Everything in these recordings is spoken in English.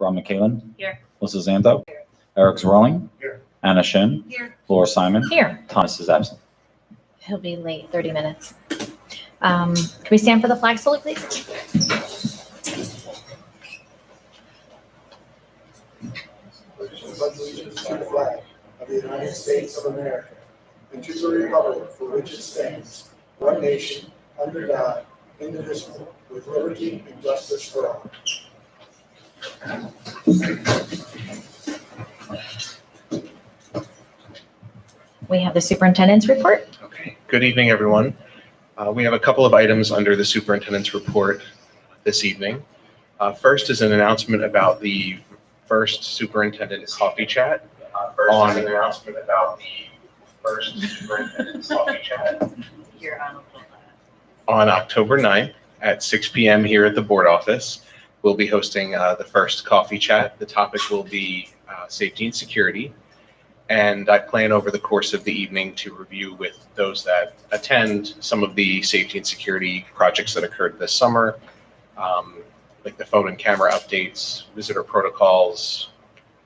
Ron McKalen. Here. Melissa Zanto. Here. Eric Zerling. Here. Anna Shin. Here. Laura Simon. Here. Thomas is absent. He'll be late, 30 minutes. Can we stand for the flag salute, please? Allegiance to the flag of the United States of America and to the republic for which it stands, one nation, under God, indivisible, with liberty and justice for all. We have the superintendent's report. Okay, good evening, everyone. We have a couple of items under the superintendent's report this evening. First is an announcement about the first superintendent coffee chat. On October 9th at 6 p.m. here at the board office. We'll be hosting the first coffee chat. The topic will be safety and security. And I plan over the course of the evening to review with those that attend some of the safety and security projects that occurred this summer, like the phone and camera updates, visitor protocols,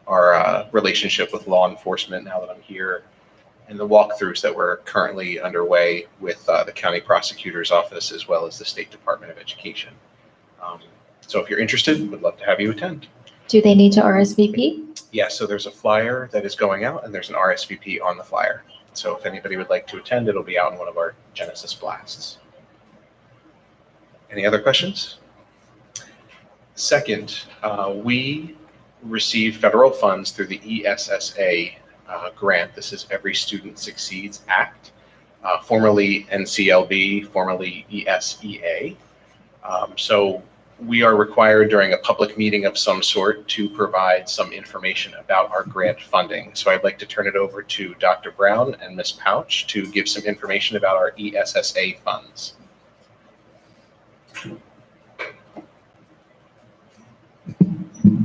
our relationship with law enforcement now that I'm here, and the walkthroughs that were currently underway with the county prosecutor's office as well as the State Department of Education. So if you're interested, we'd love to have you attend. Do they need to RSVP? Yes, so there's a flyer that is going out and there's an RSVP on the flyer. So if anybody would like to attend, it'll be out in one of our Genesis blasts. Any other questions? Second, we received federal funds through the ESSA grant. This is Every Student Succeeds Act, formerly NCLB, formerly ESEA. So we are required during a public meeting of some sort to provide some information about our grant funding. So I'd like to turn it over to Dr. Brown and Ms. Pouch to give some information about our ESSA funds.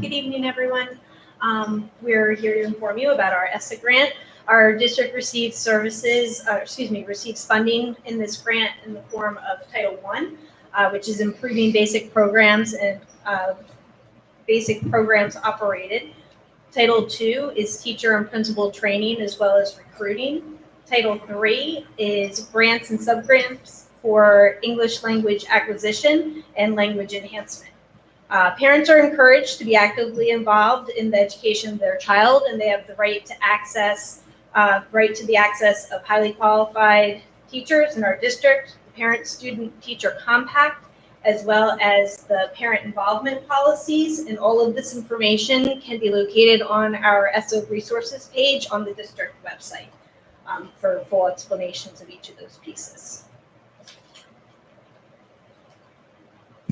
Good evening, everyone. We're here to inform you about our ESSA grant. Our district receives receives funding in this grant in the form of Title I, which is improving basic programs and basic programs operated. Title II is teacher and principal training as well as recruiting. Title III is grants and subgrants for English language acquisition and language enhancement. Parents are encouraged to be actively involved in the education of their child, and they have the right to the access of highly qualified teachers in our district, the Parent-Student-Teacher Compact, as well as the parent involvement policies. And all of this information can be located on our ESSA resources page on the district website for full explanations of each of those pieces.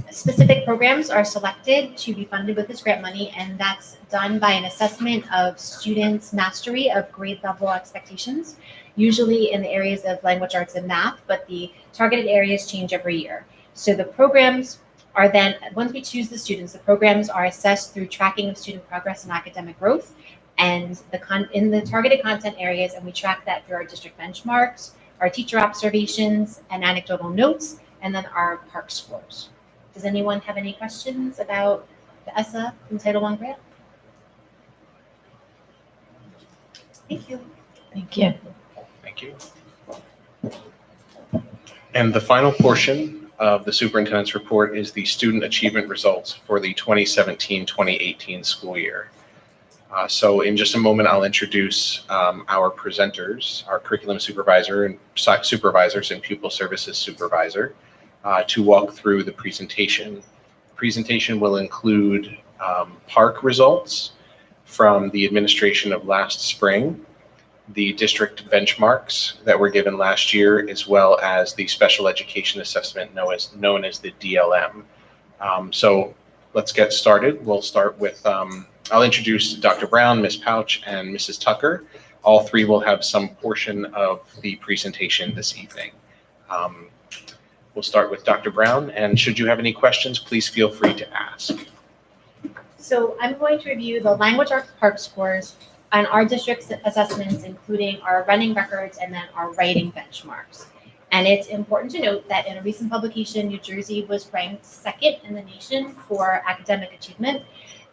Specific programs are selected to be funded with this grant money, and that's done by an assessment of students' mastery of grade level expectations, usually in the areas of language arts and math, but the targeted areas change every year. So the programs are then, once we choose the students, the programs are assessed through tracking of student progress and academic growth, and in the targeted content areas, and we track that through our district benchmarks, our teacher observations and anecdotal notes, and then our PARC scores. Does anyone have any questions about the ESSA and Title I grant? Thank you. Thank you. Thank you. And the final portion of the superintendent's report is the student achievement results for the 2017-2018 school year. So in just a moment, I'll introduce our presenters, our curriculum supervisor and supervisors and pupil services supervisor to walk through the presentation. The presentation will include PARC results from the administration of last spring, the district benchmarks that were given last year, as well as the special education assessment known as the DLM. So let's get started. We'll start with, I'll introduce Dr. Brown, Ms. Pouch, and Mrs. Tucker. All three will have some portion of the presentation this evening. We'll start with Dr. Brown, and should you have any questions, please feel free to ask. So I'm going to review the language arts PARC scores on our district's assessments, including our running records and then our writing benchmarks. And it's important to note that in a recent publication, New Jersey was ranked second in the nation for academic achievement.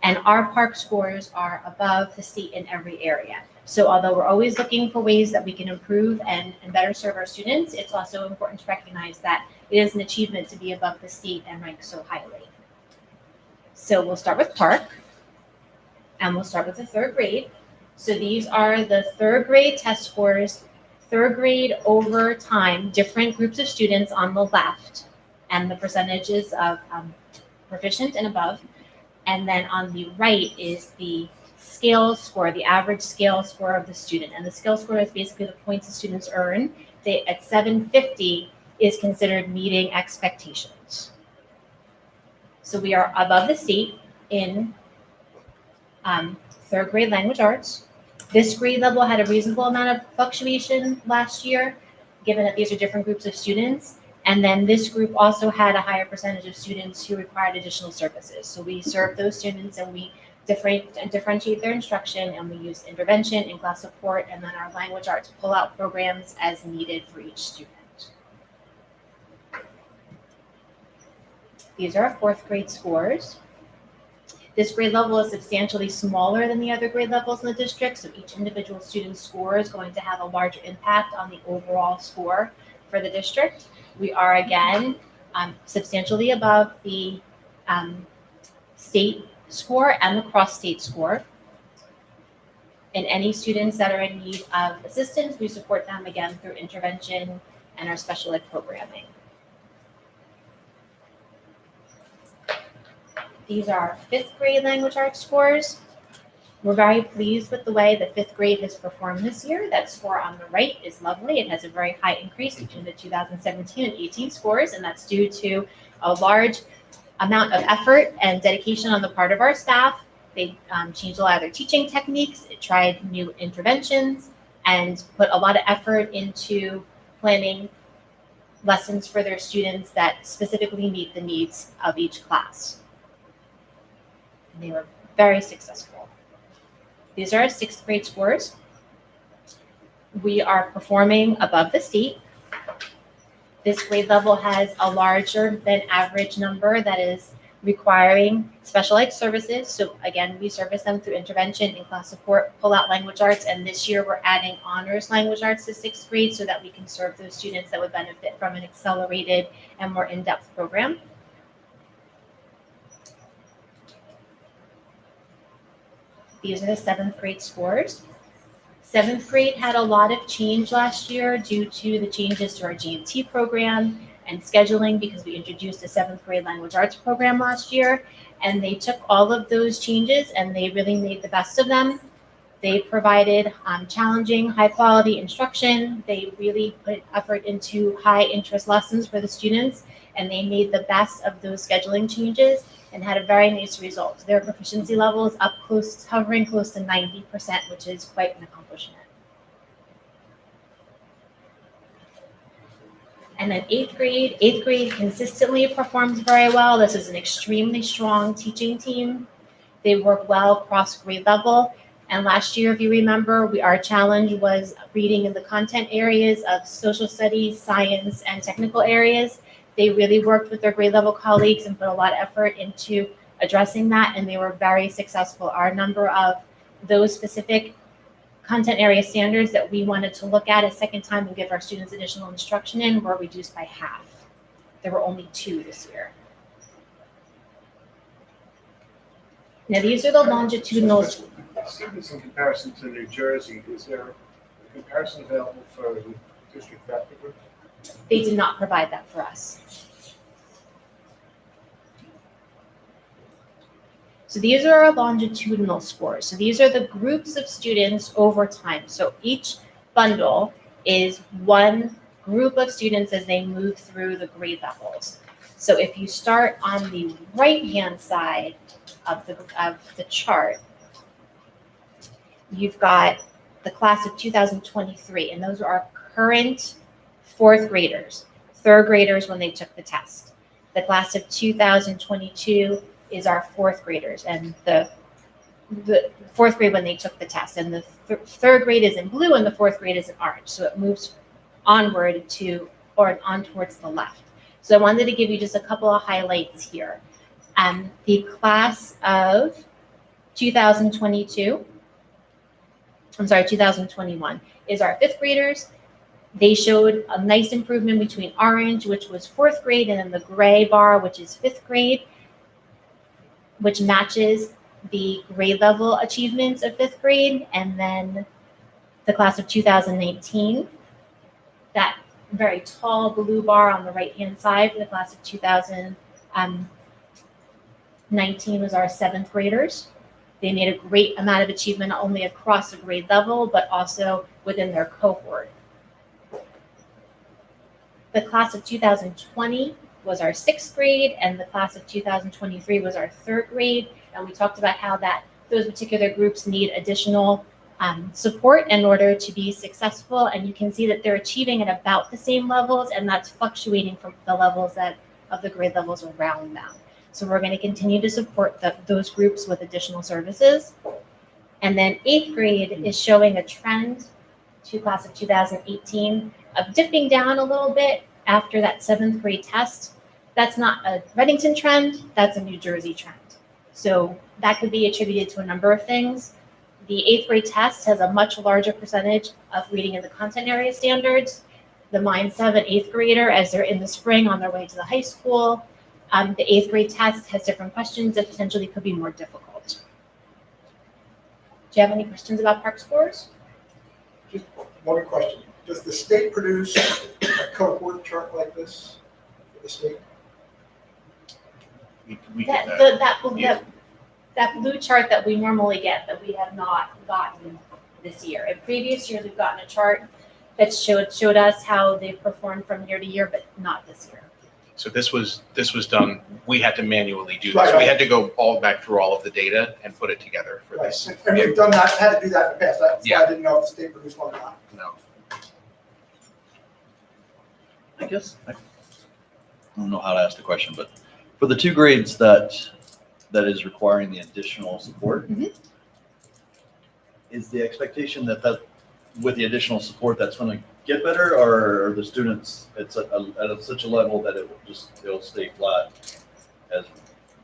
And our park scores are above the state in every area. So although we're always looking for ways that we can improve and better serve our students, it's also important to recognize that it is an achievement to be above the state and ranked so highly. So we'll start with park, and we'll start with the third grade. So these are the third grade test scores, third grade over time, different groups of students on the left, and the percentages of proficient and above. And then on the right is the scale score, the average scale score of the student. And the scale score is basically the points the students earn. At 750 is considered meeting expectations. So we are above the state in third grade language arts. This grade level had a reasonable amount of fluctuation last year, given that these are different groups of students. And then this group also had a higher percentage of students who required additional services. So we serve those students and we differentiate their instruction, and we use intervention and class support, and then our language arts pull-out programs as needed for each student. These are our fourth grade scores. This grade level is substantially smaller than the other grade levels in the district, so each individual student's score is going to have a larger impact on the overall score for the district. We are, again, substantially above the state score and the cross-state score. And any students that are in need of assistance, we support them, again, through intervention and our special ed programming. These are our fifth grade language arts scores. We're very pleased with the way the fifth grade has performed this year. That score on the right is lovely. It has a very high increase between the 2017 and 18 scores, and that's due to a large amount of effort and dedication on the part of our staff. They changed a lot of their teaching techniques, tried new interventions, and put a lot of effort into planning lessons for their students that specifically meet the needs of each class. And they were very successful. These are our sixth grade scores. We are performing above the state. This grade level has a larger than average number that is requiring specialized services. So again, we service them through intervention and class support, pull-out language arts, and this year we're adding honors language arts to sixth grade so that we can serve those students that would benefit from an accelerated and more in-depth program. These are the seventh grade scores. Seventh grade had a lot of change last year due to the changes to our G&T program and scheduling, because we introduced a seventh grade language arts program last year. And they took all of those changes and they really made the best of them. They provided challenging, high quality instruction. They really put effort into high interest lessons for the students, and they made the best of those scheduling changes and had a very nice result. Their proficiency level is up close, hovering close to 90%, which is quite an accomplishment. And then eighth grade consistently performs very well. This is an extremely strong teaching team. They work well across grade level. And last year, if you remember, our challenge was reading in the content areas of social studies, science, and technical areas. They really worked with their grade level colleagues and put a lot of effort into addressing that, and they were very successful. Our number of those specific content area standards that we wanted to look at a second time and give our students additional instruction in were reduced by half. There were only 2 this year. Now these are the longitudinal. Students in comparison to New Jersey, is there a comparison available for the district factor group? They did not provide that for us. So these are our longitudinal scores. So these are the groups of students over time. So each bundle is one group of students as they move through the grade levels. So if you start on the right-hand side of the chart, you've got the class of 2023, and those are our current fourth graders, third graders when they took the test. The class of 2022 is our fourth graders, and the fourth grade when they took the test. And the third grade is in blue and the fourth grade is in orange. So it moves onward on towards the left. So I wanted to give you just a couple of highlights here. The class of 2022, 2021 is our fifth graders. They showed a nice improvement between orange, which was fourth grade, and then the gray bar, which is fifth grade, which matches the grade level achievements of fifth grade. And then the class of 2019, that very tall blue bar on the right-hand side for the class of 2019 was our seventh graders. They made a great amount of achievement, not only across the grade level, but also within their cohort. The class of 2020 was our sixth grade, and the class of 2023 was our third grade. And we talked about how those particular groups need additional support in order to be successful. And you can see that they're achieving at about the same levels, and that's fluctuating from the levels of the grade levels around them. So we're going to continue to support those groups with additional services. And then eighth grade is showing a trend to class of 2018 of dipping down a little bit after that seventh grade test. That's not a Readington trend, that's a New Jersey trend. So that could be attributed to a number of things. The eighth grade test has a much larger percentage of reading in the content area standards. The mindset of an eighth grader as they're in the spring on their way to the high school. The eighth grade test has different questions that potentially could be more difficult. Do you have any questions about Park scores? Just one question. Does the state produce a cohort chart like this for the state? We get that. That blue chart that we normally get that we have not gotten this year. In previous years, we've gotten a chart that showed us how they've performed from year to year, but not this year. So this was done, we had to manually do this. Right. We had to go all back through all of the data and put it together for Right. this. And we've done that, had to do that in the past. That's why Yeah. I didn't know if the state produced one or not. No. I guess, I don't know how to ask the question, but for the two grades that is requiring the additional support, is the expectation that with the additional support, that's going to get better, or are the students at such a level that it'll stay flat as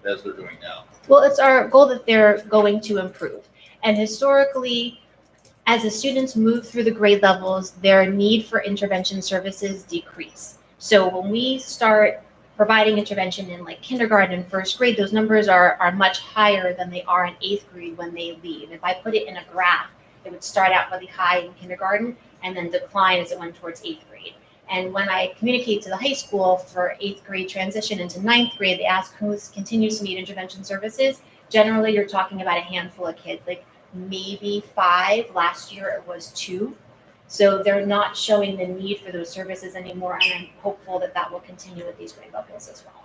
they're doing now? Well, it's our goal that they're going to improve. And historically, as the students move through the grade levels, their need for intervention services decrease. So when we start providing intervention in like kindergarten and first grade, those numbers are much higher than they are in eighth grade when they leave. If I put it in a graph, it would start out really high in kindergarten and then decline as it went towards eighth grade. And when I communicate to the high school for eighth grade transition into ninth grade, they ask who continues to need intervention services. Generally, you're talking about a handful of kids, like maybe 5. Last year, it was 2. So they're not showing the need for those services anymore, and I'm hopeful that will continue at these grade levels as well.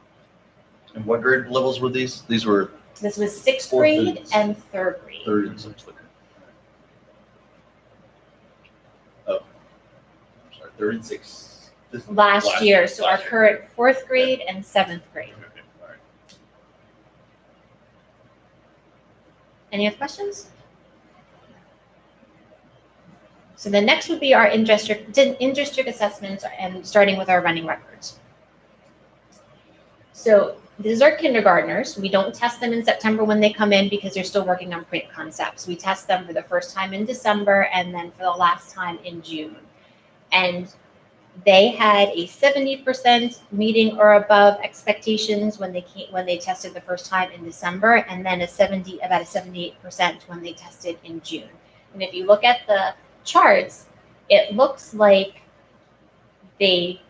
And what grade levels were these? These were This was sixth Fourth grade and and third grade. third and sixth. Oh, I'm sorry, third and sixth. Last year, so our last year. current fourth grade and seventh grade. Okay, all right. Any other questions? So the next would be our in-district assessments, and starting with our running records. So these are kindergartners. We don't test them in September when they come in because they're still working on print concepts. We test them for the first time in December and then for the last time in June. And they had a 70% meeting or above expectations when they tested the first time in December, and then about a 78% when they tested in June. And if you look at the charts, it looks like they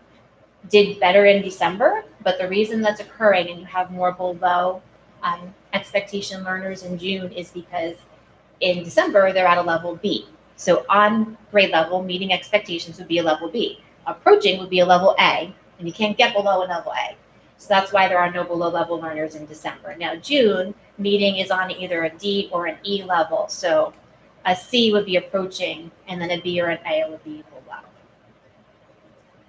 did better in December, but the reason that's occurring and you have more below expectation learners in June is because in December they're at a level B. So on grade level, meeting expectations would be a level B. Approaching would be a level A, and you can't get below a level A. So that's why there are no below level learners in December. Now June, meeting is on either a D or an E level. So a C would be approaching, and then a B or an A would be below.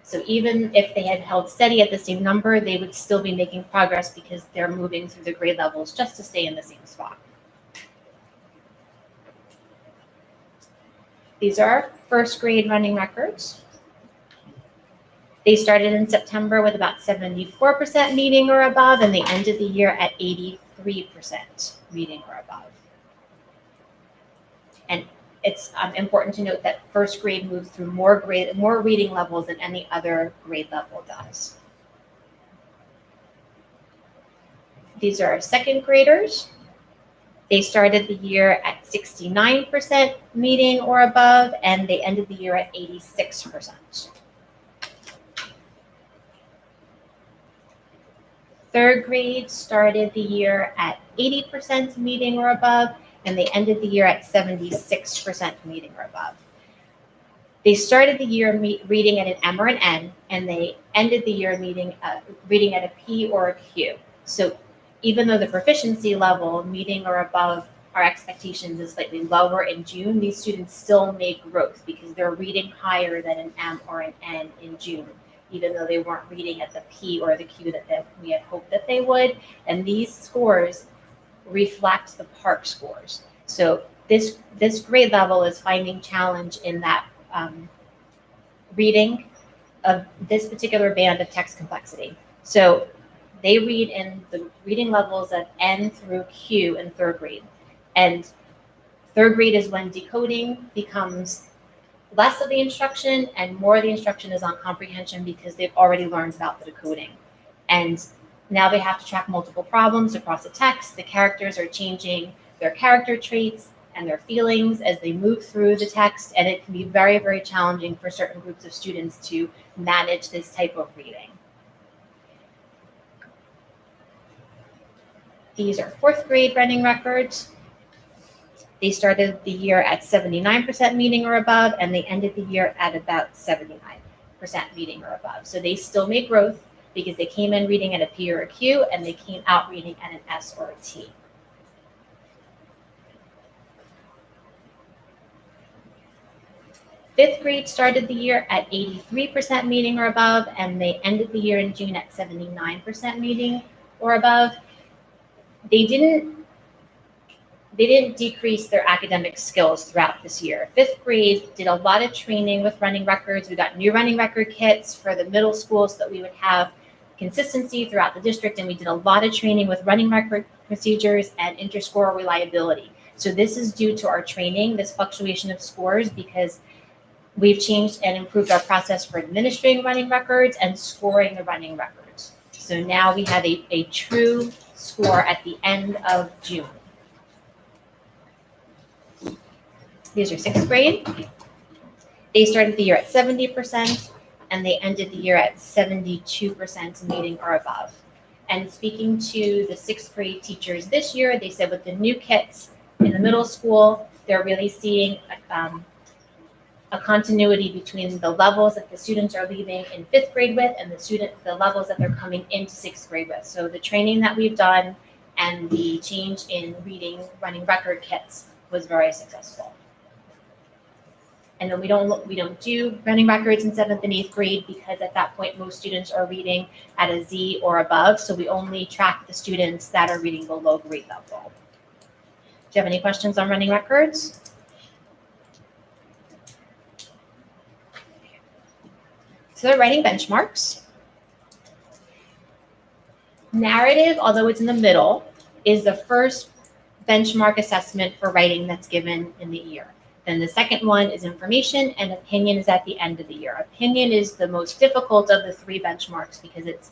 So even if they had held steady at the same number, they would still be making progress because they're moving through the grade levels just to stay in the same spot. These are our first grade running records. They started in September with about 74% meeting or above, and they ended the year at 83% meeting or above. it's important to note that first grade moves through more reading levels than any other grade level does. These are our second graders. They started the year at 69% meeting or above, and they ended the year at 86%. Third grade started the year at 80% meeting or above, and they ended the year at 76% meeting or above. They started the year reading at an M or an N, and they ended the year reading at a P or a Q. So even though the proficiency level, meeting or above our expectations, is slightly lower in June, these students still make growth because they're reading higher than an M or an N in June, even though they weren't reading at the P or the Q that we had hoped that they would. And these scores reflect the PARCC scores. So this grade level is finding challenge in that reading of this particular band of text complexity. So they read in the reading levels of N through Q in third grade. And third grade is when decoding becomes less of the instruction and more of the instruction is on comprehension because they've already learned about the decoding. And now they have to track multiple problems across the text. The characters are changing their character traits and their feelings as they move through the text. And it can be very, very challenging for certain groups of students to manage this type of reading. These are fourth grade running records. They started the year at 79% meeting or above, and they ended the year at about 79% meeting or above. So they still make growth because they came in reading at a P or a Q, and they came out reading at an S or a T. Fifth grade started the year at 83% meeting or above, and they ended the year in June at 79% meeting or above. They didn't decrease their academic skills throughout this year. Fifth grade did a lot of training with running records. We got new running record kits for the middle school so that we would have consistency throughout the district, and we did a lot of training with running record procedures and interscore reliability. So this is due to our training, this fluctuation of scores, because we've changed and improved our process for administering running records and scoring the running records. So now we have a true score at the end of June. These are sixth grade. They started the year at 70%, and they ended the year at 72% meeting or above. And speaking to the sixth grade teachers this year, they said with the new kits in the middle school, they're really seeing a continuity between the levels that the students are leaving in fifth grade with and the levels that they're coming into sixth grade with. So the training that we've done and the change in reading running record kits was very successful. And then we don't do running records in 7th and 8th grade because at that point most students are reading at a Z or above. So we only track the students that are reading below grade level. Do you have any questions on running records? So they're writing benchmarks. Narrative, although it's in the middle, is the first benchmark assessment for writing that's given in the year. Then the second one is information, and opinion is at the end of the year. Opinion is the most difficult of the three benchmarks because it's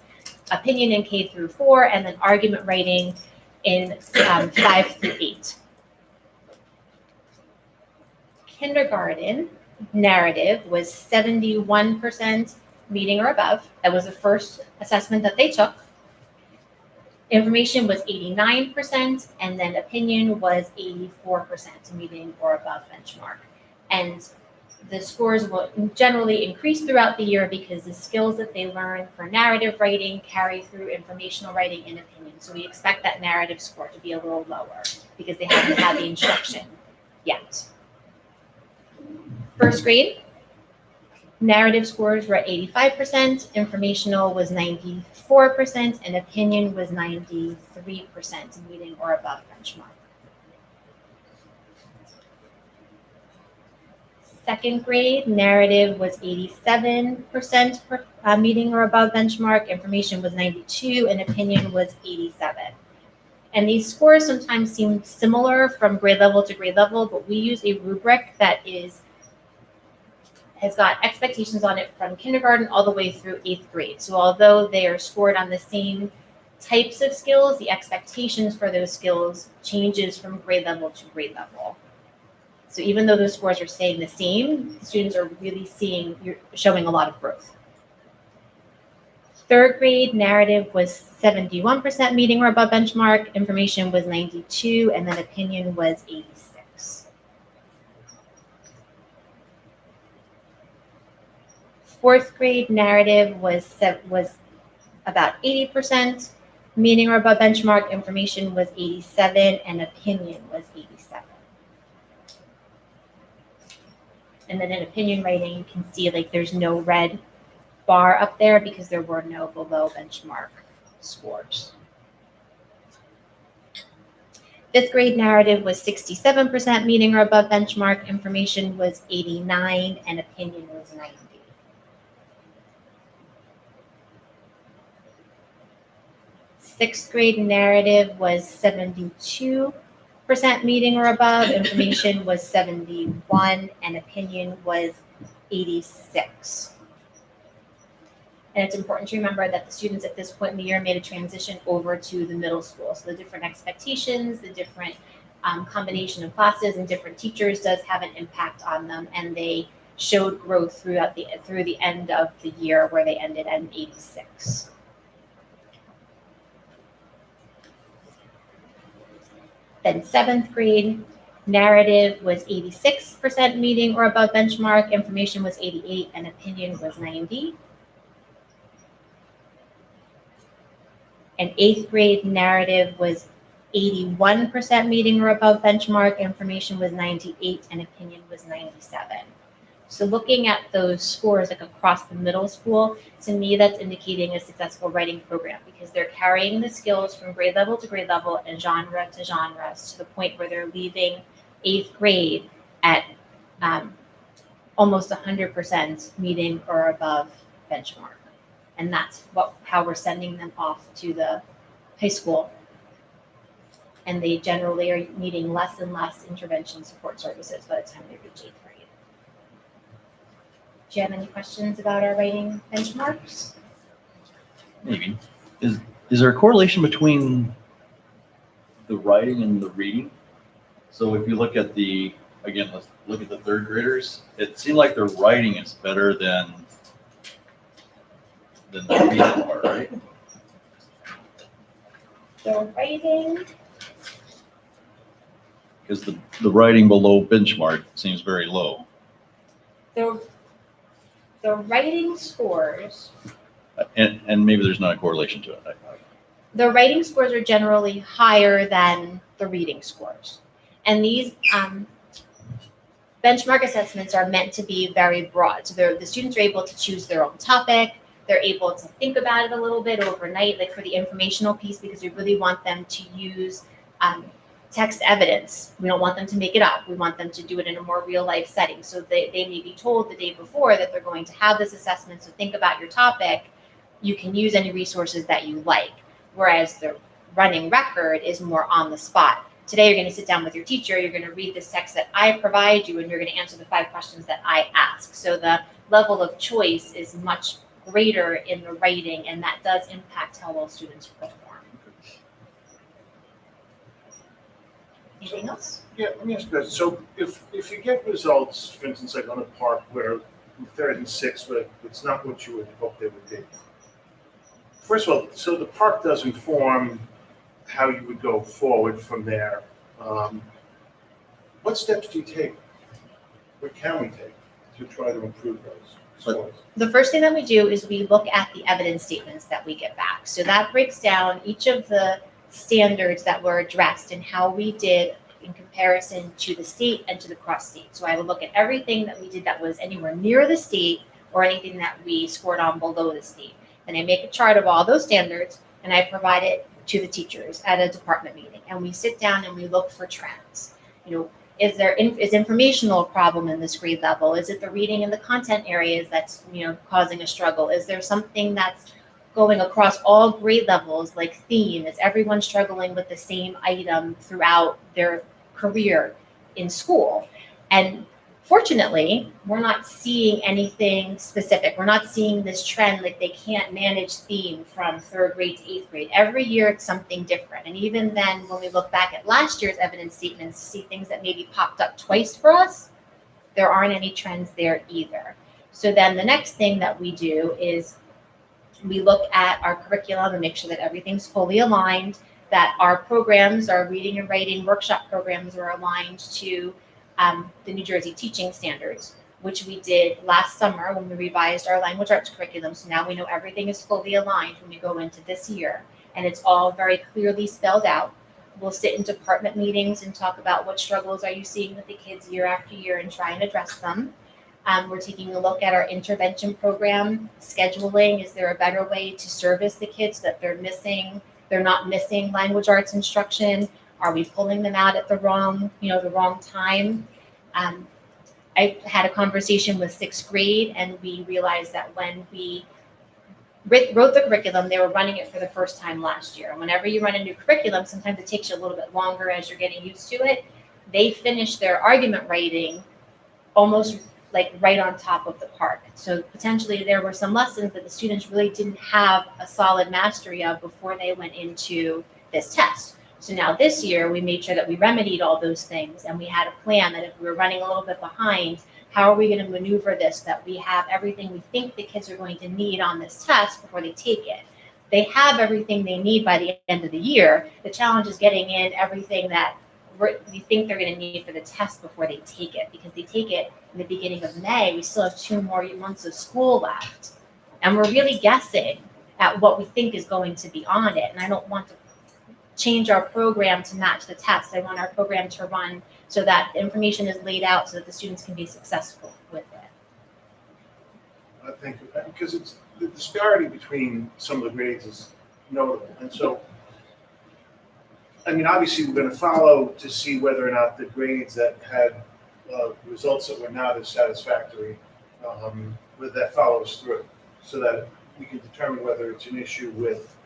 opinion in K through 4 and then argument writing in 5 through 8. Kindergarten narrative was 71% meeting or above. That was the first assessment that they took. Information was 89%, and then opinion was 84% meeting or above benchmark. And the scores will generally increase throughout the year because the skills that they learn for narrative writing carry through informational writing and opinion. So we expect that narrative score to be a little lower because they haven't had the instruction yet. First grade, narrative scores were at 85%, informational was 94%, and opinion was 93%, meeting or above benchmark. Second grade, narrative was 87% meeting or above benchmark, information was 92%, and opinion was 87%. And these scores sometimes seem similar from grade level to grade level, but we use a rubric that has got expectations on it from kindergarten all the way through 8th grade. So although they are scored on the same types of skills, the expectations for those skills changes from grade level to grade level. So even though those scores are staying the same, the students are really showing a lot of growth. 3rd grade narrative was 71% meeting or above benchmark, information was 92, and then opinion was 86. 4th grade narrative was about 80%, meeting or above benchmark, information was 87, and opinion was 87. And then in opinion writing, you can see like there's no red bar up there because there were no below benchmark scores. 5th grade narrative was 67% meeting or above benchmark, information was 89, and opinion was 90. Sixth grade narrative was 72% meeting or above, information was 71, and opinion was 86. And it's important to remember that the students at this point in the year made a transition over to the middle school. So the different expectations, the different combination of classes and different teachers does have an impact on them, and they showed growth through the end of the year where they ended at an 86. Then 7th grade narrative was 86% meeting or above benchmark, information was 88, and opinion was 90. And 8th grade narrative was 81% meeting or above benchmark, information was 98, and opinion was 97. So looking at those scores like across the middle school, to me that's indicating a successful writing program because they're carrying the skills from grade level to grade level and genre to genres to the point where they're leaving 8th grade at almost 100% meeting or above benchmark. And that's how we're sending them off to the high school. And they generally are needing less and less intervention support services by the time they reach 8th grade. Do you have any questions about our writing benchmarks? Maybe. Is there a correlation between the writing and the reading? So if you look at let's look at the 3rd graders, it seemed like their writing is better than the reading part, right? The writing, Because the writing below benchmark seems very low. the writing scores, And maybe there's not a correlation to it. the writing scores are generally higher than the reading scores. And these benchmark assessments are meant to be very broad. So the students are able to choose their own topic. They're able to think about it a little bit overnight, like for the informational piece, because we really want them to use text evidence. We don't want them to make it up. We want them to do it in a more real life setting. So they may be told the day before that they're going to have this assessment. So think about your topic. You can use any resources that you like. Whereas the running record is more on the spot. Today, you're going to sit down with your teacher. You're going to read this text that I provide you, and you're going to answer the 5 questions that I ask. So the level of choice is much greater in the writing, and that does impact how well students perform. Anything else? Yeah, let me ask you this. So if you get results, for instance, like on a park where 3rd and 6th, but it's not what you would hope they would be. First of all, so the park does inform how you would go forward from there. What steps do you take? What can we take to try to improve those scores? The first thing that we do is we look at the evidence statements that we get back. So that breaks down each of the standards that were addressed and how we did in comparison to the state and to the cross state. So I would look at everything that we did that was anywhere near the state or anything that we scored on below the state. And I make a chart of all those standards and I provide it to the teachers at a department meeting. And we sit down and we look for trends. You know, is informational a problem in this grade level? Is it the reading and the content areas that's, causing a struggle? Is there something that's going across all grade levels, like theme, is everyone struggling with the same item throughout their career in school? And fortunately, we're not seeing anything specific. We're not seeing this trend like they can't manage theme from 3rd grade to 8th grade. Every year it's something different. And even then, when we look back at last year's evidence statements to see things that maybe popped up twice for us, there aren't any trends there either. So then the next thing that we do is we look at our curriculum and make sure that everything's fully aligned, that our programs, our reading and writing workshop programs are aligned to the New Jersey teaching standards, which we did last summer when we revised our language arts curriculum. So now we know everything is fully aligned when we go into this year, and it's all very clearly spelled out. We'll sit in department meetings and talk about what struggles are you seeing with the kids year after year and try and address them. We're taking a look at our intervention program scheduling. Is there a better way to service the kids that they're not missing language arts instruction? Are we pulling them out at the wrong time? I had a conversation with 6th grade, and we realized that when we wrote the curriculum, they were running it for the first time last year. And whenever you run a new curriculum, sometimes it takes you a little bit longer as you're getting used to it. They finished their argument writing almost like right on top of the park. So potentially there were some lessons that the students really didn't have a solid mastery of before they went into this test. So now this year we made sure that we remedied all those things, and we had a plan that if we were running a little bit behind, how are we going to maneuver this, that we have everything we think the kids are going to need on this test before they take it. They have everything they need by the end of the year. The challenge is getting in everything that we think they're going to need for the test before they take it, because they take it in the beginning of May. We still have 2 more months of school left, and we're really guessing at what we think is going to be on it. And I don't want to change our program to match the test. I want our program to run so that the information is laid out so that the students can be successful with it. I think, because it's the disparity between some of the grades is notable. And so, I mean, obviously we're going to follow to see whether or not the grades that had results that were not as satisfactory, whether that follows through, so that we can determine whether it's an issue with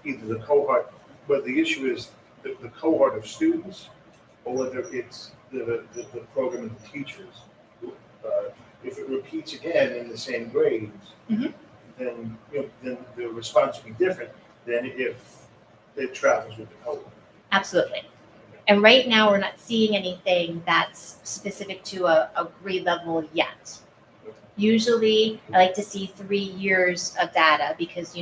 either the cohort, whether the issue is the cohort of students, or whether it's the program and the teachers. If it repeats again in the same grades, Mhm. then the response will be different than if it travels with the cohort. Absolutely. And right now, we're not seeing anything that's specific to a grade level yet. Usually, I like to see 3 years of data because,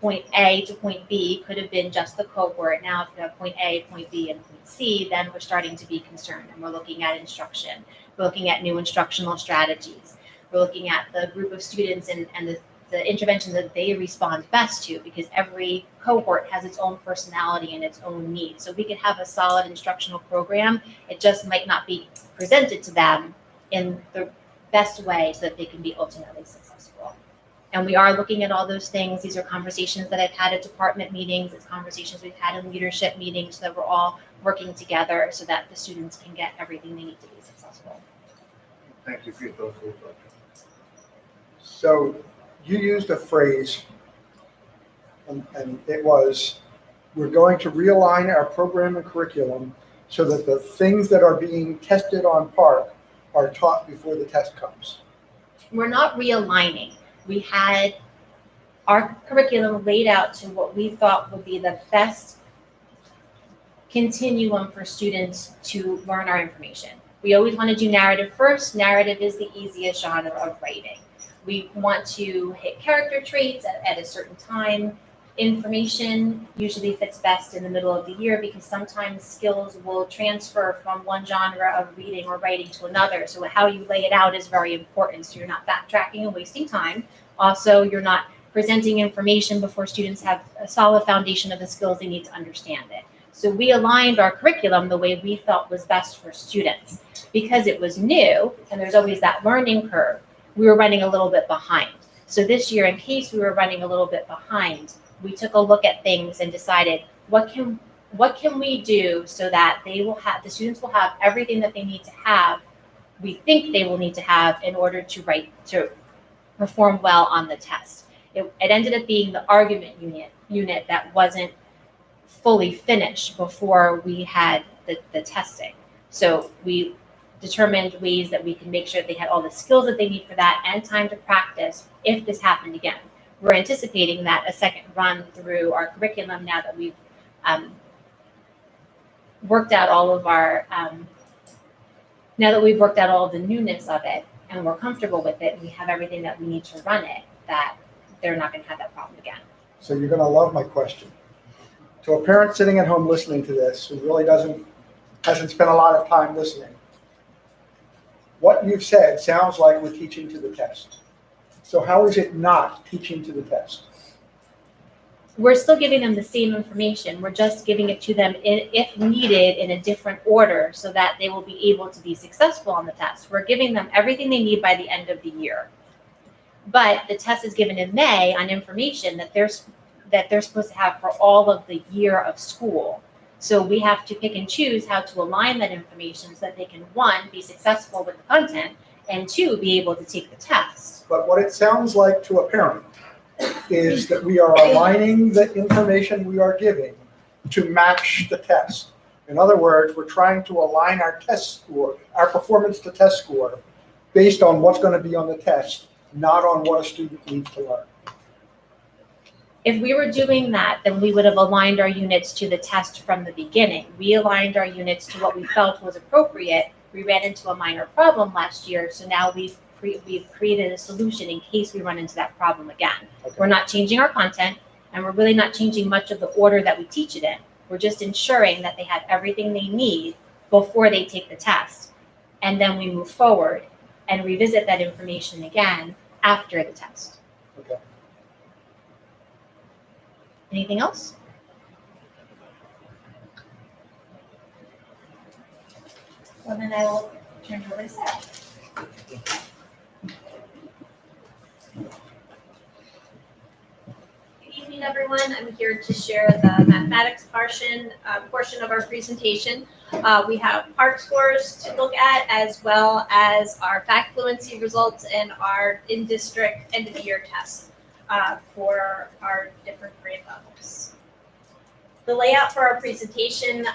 point A to point B could have been just the cohort. Now, if you have point A, point B, and point C, then we're starting to be concerned, and we're looking at instruction. We're looking at new instructional strategies. We're looking at the group of students and the interventions that they respond best to, because every cohort has its own personality and its own needs. So we could have a solid instructional program. It just might not be presented to them in the best way so that they can be ultimately successful. And we are looking at all those things. These are conversations that I've had at department meetings. It's conversations we've had in leadership meetings, so that we're all working together so that the students can get everything they need to be successful. Thank you for your thoughtful approach. So you used a phrase, and it was, we're going to realign our program and curriculum so that the things that are being tested on PARC are taught before the test comes. We're not realigning. We had our curriculum laid out to what we thought would be the best continuum for students to learn our information. We always want to do narrative first. Narrative is the easiest genre of writing. We want to hit character traits at a certain time. Information usually fits best in the middle of the year, because sometimes skills will transfer from one genre of reading or writing to another. So how you lay it out is very important. So you're not backtracking and wasting time. Also, you're not presenting information before students have a solid foundation of the skills they need to understand it. So we aligned our curriculum the way we felt was best for students. Because it was new, and there's always that learning curve, we were running a little bit behind. So this year, in case we were running a little bit behind, we took a look at things and decided what can we do so that the students will have everything that they need to have, we think they will need to have in order to perform well on the test. it ended up being the argument unit that wasn't fully finished before we had the testing. So we determined ways that we can make sure they had all the skills that they need for that and time to practice if this happened again. We're anticipating that a second run through our curriculum now that we've worked out all of our, now that we've worked out all of the newness of it and we're comfortable with it, we have everything that we need to run it, that they're not going to have that problem again. So you're going to love my question. To a parent sitting at home listening to this who really hasn't spent a lot of time listening, what you've said sounds like we're teaching to the test. So how is it not teaching to the test? We're still giving them the same information. We're just giving it to them if needed in a different order so that they will be able to be successful on the test. We're giving them everything they need by the end of the year. But the test is given in May on information that they're supposed to have for all of the year of school. So we have to pick and choose how to align that information so that they can, one, be successful with the content, and two, be able to take the test. But what it sounds like to a parent is that we are aligning the information we are giving to match the test. In other words, we're trying to align our test score, our performance to test score, based on what's going to be on the test, not on what a student needs to learn. If we were doing that, then we would have aligned our units to the test from the beginning. We aligned our units to what we felt was appropriate. We ran into a minor problem last year, so now we've created a solution in case we run into that problem again. Okay. We're not changing our content, and we're really not changing much of the order that we teach it in. We're just ensuring that they have everything they need before they take the test. And then we move forward and revisit that information again after the test. Okay. Anything else? Well, then I will turn it over to Sarah. Good evening, everyone. I'm here to share the mathematics portion of our presentation. We have PARCC scores to look at, as well as our fact fluency results and our in-district end-of-the-year tests for our different grade levels. The layout for our presentation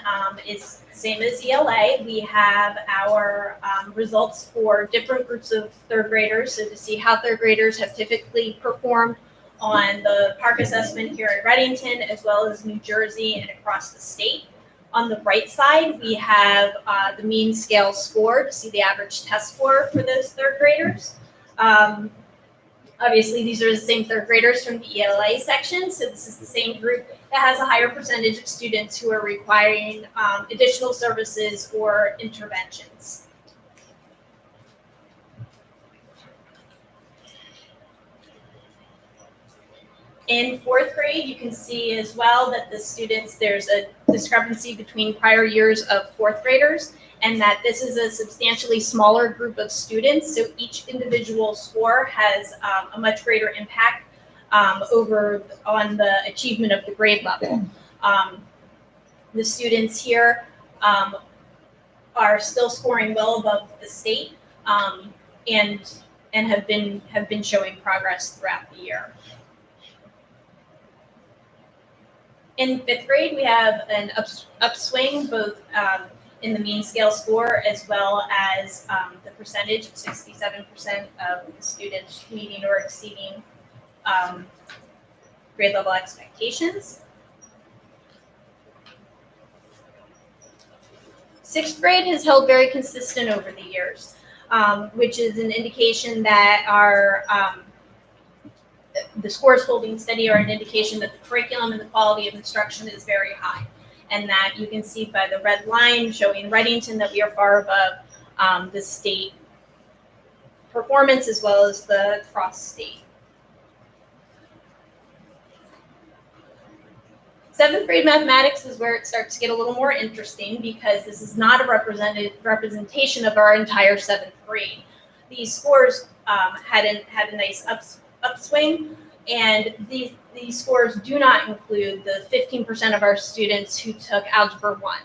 is the same as ELA. We have our results for different groups of third graders, so to see how third graders have typically performed on the PARCC assessment here in Readington, as well as New Jersey and across the state. On the right side, we have the mean scale score to see the average test score for those third graders. Obviously, these are the same third graders from the ELA section, so this is the same group that has a higher percentage of students who are requiring additional services or interventions. In fourth grade, you can see as well that the students, there's a discrepancy between prior years of fourth graders, and that this is a substantially smaller group of students, so each individual score has a much greater impact on the achievement of the grade level. The students here are still scoring well above the state and have been showing progress throughout the year. In fifth grade, we have an upswing both in the mean scale score as well as the percentage, 67% of the students meeting or exceeding grade level expectations. Sixth grade has held very consistent over the years, which is an indication that the scores holding steady are an indication that the curriculum and the quality of instruction is very high. And that you can see by the red line showing Readington that we are far above the state performance as well as the cross-state. Seventh grade mathematics is where it starts to get a little more interesting because this is not a representation of our entire seventh grade. These scores had a nice upswing, and these scores do not include the 15% of our students who took Algebra 1.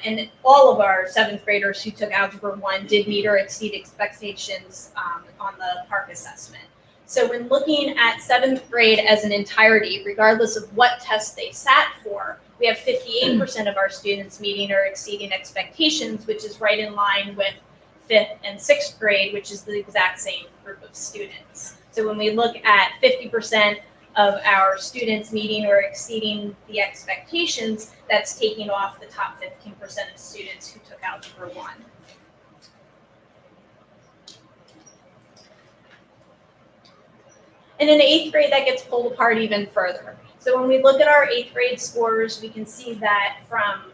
And all of our seventh graders who took Algebra 1 did meet or exceed expectations on the PARCC assessment. So when looking at 7th grade as an entirety, regardless of what test they sat for, we have 58% of our students meeting or exceeding expectations, which is right in line with 5th and 6th grade, which is the exact same group of students. So when we look at 50% of our students meeting or exceeding the expectations, that's taking off the top 15% of students who took Algebra 1. And in 8th grade, that gets pulled apart even further. So when we look at our 8th grade scores, we can see that from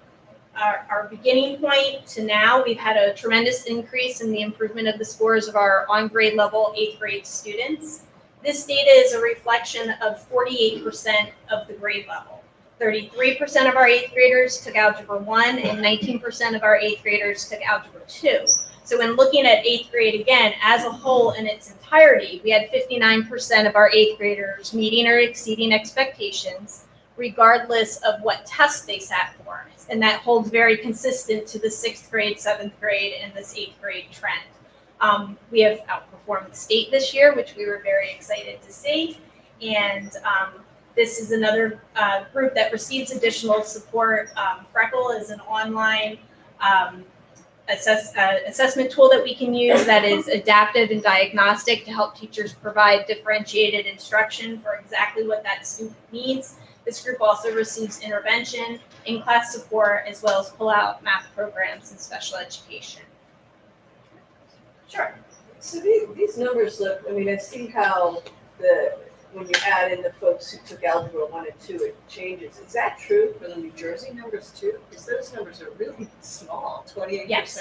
our beginning point to now, we've had a tremendous increase in the improvement of the scores of our on grade level 8th grade students. This data is a reflection of 48% of the grade level. 33% of our 8th graders took Algebra 1 and 19% of our 8th graders took Algebra 2. So when looking at 8th grade again, as a whole in its entirety, we had 59% of our 8th graders meeting or exceeding expectations, regardless of what test they sat for. And that holds very consistent to the 6th grade, 7th grade, and this 8th grade trend. We have outperformed the state this year, which we were very excited to see. And this is another group that receives additional support. Freckle is an online assessment tool that we can use that is adaptive and diagnostic to help teachers provide differentiated instruction for exactly what that student needs. This group also receives intervention, in-class support, as well as pull-out math programs and special education. Sure. So these numbers look, I mean, I see how when you add in the folks who took Algebra 1 and 2, it changes. Is that true for the New Jersey numbers too? Because those numbers are really small, 28%. Yes.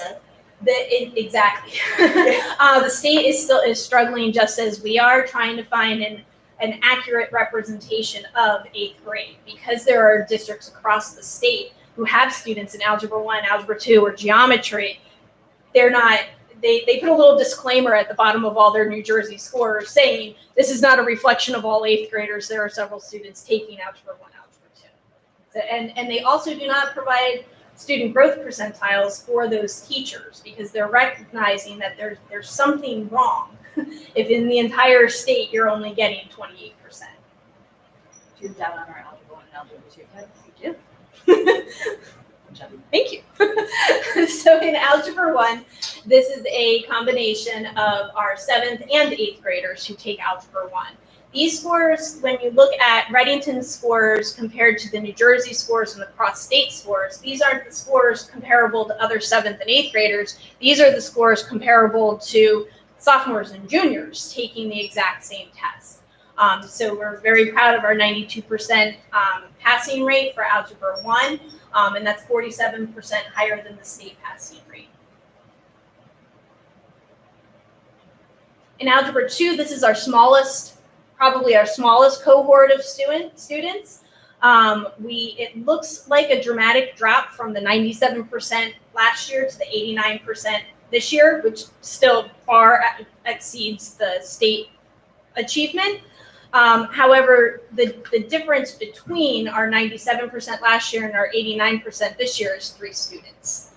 Exactly. The state is struggling just as we are, trying to find an accurate representation of 8th grade, because there are districts across the state who have students in Algebra 1, Algebra 2, or geometry. They're not, they put a little disclaimer at the bottom of all their New Jersey scores saying, this is not a reflection of all 8th graders. There are several students taking Algebra 1, Algebra 2. And they also do not provide student growth percentiles for those teachers, because they're recognizing that there's something wrong if in the entire state you're only getting 28%. You're down on our Algebra 1 and Algebra 2. Thank you. Thank you. So in Algebra 1, this is a combination of our 7th and 8th graders who take Algebra 1. These scores, when you look at Readington scores compared to the New Jersey scores and the cross-state scores, these aren't the scores comparable to other 7th and 8th graders. These are the scores comparable to sophomores and juniors taking the exact same test. So we're very proud of our 92% passing rate for Algebra 1, and that's 47% higher than the state passing rate. In Algebra 2, this is our smallest, probably our smallest cohort of students. It looks like a dramatic drop from the 97% last year to the 89% this year, which still far exceeds the state achievement. However, the difference between our 97% last year and our 89% this year is 3 students.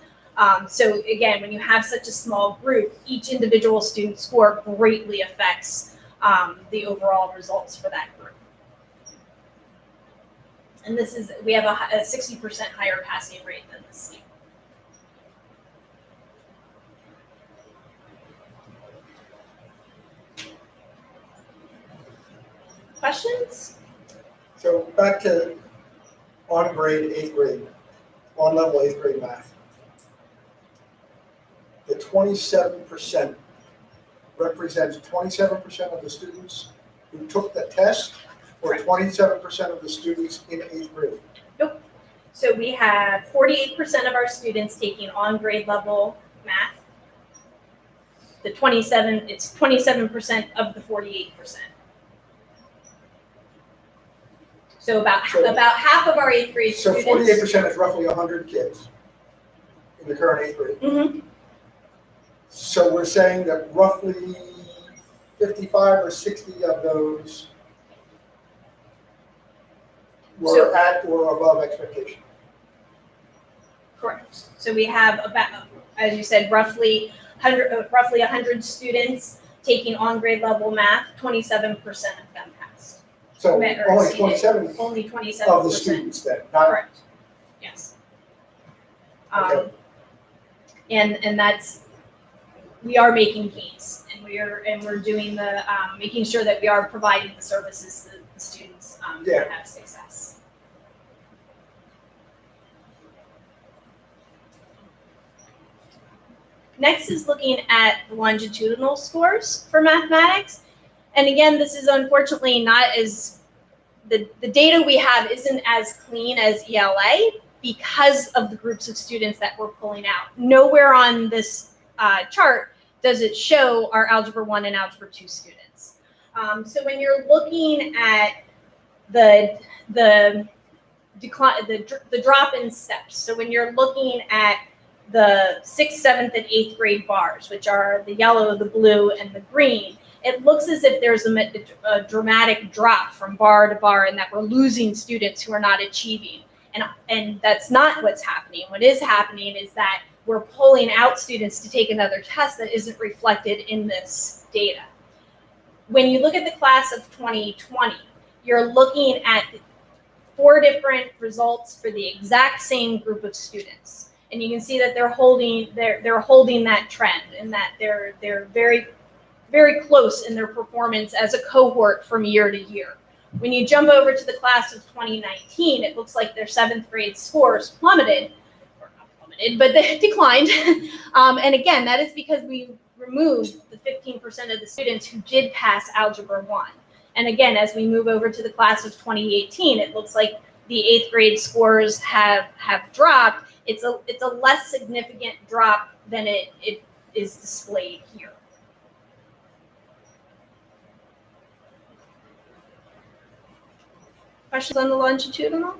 So again, when you have such a small group, each individual student score greatly affects the overall results for that group. And we have a 60% higher passing rate than the state. Questions? So back to on grade 8th grade, on level 8th grade math. The 27% represents 27% of the students who took the test, or 27% of the students in 8th grade? Nope. So we have 48% of our students taking on grade level math. It's 27% of the 48%. So about half of our 8th grade So students. 48% is roughly 100 kids in the current 8th grade. Mm-hmm. So we're saying that roughly 55 or 60 of those were at or above expectation. Correct. So we have about, as you said, roughly 100 students taking on grade level math, 27% of them passed. So Met or only exceeded. 27 Only 27%. of the students then, not, Correct. Yes. Okay. And that's, we are making gains, and we're doing the, making sure that we are providing the services that the students Yeah. can have success. Next is looking at the longitudinal scores for mathematics. And again, this is unfortunately not as, the data we have isn't as clean as ELA because of the groups of students that we're pulling out. Nowhere on this chart does it show our Algebra 1 and Algebra 2 students. So when you're looking at the decline, the drop in steps, so when you're looking at the 6th, 7th, and 8th grade bars, which are the yellow, the blue, and the green, it looks as if there's a dramatic drop from bar to bar and that we're losing students who are not achieving. And that's not what's happening. What is happening is that we're pulling out students to take another test that isn't reflected in this data. When you look at the class of 2020, you're looking at 4 different results for the exact same group of students. And you can see that they're holding that trend, and that they're very, very close in their performance as a cohort from year to year. When you jump over to the class of 2019, it looks like their 7th grade scores plummeted, or not plummeted, but they declined. And again, that is because we removed the 15% of the students who did pass Algebra 1. And again, as we move over to the class of 2018, it looks like the 8th grade scores have dropped. It's a less significant drop than it is displayed here. Questions on the longitudinal?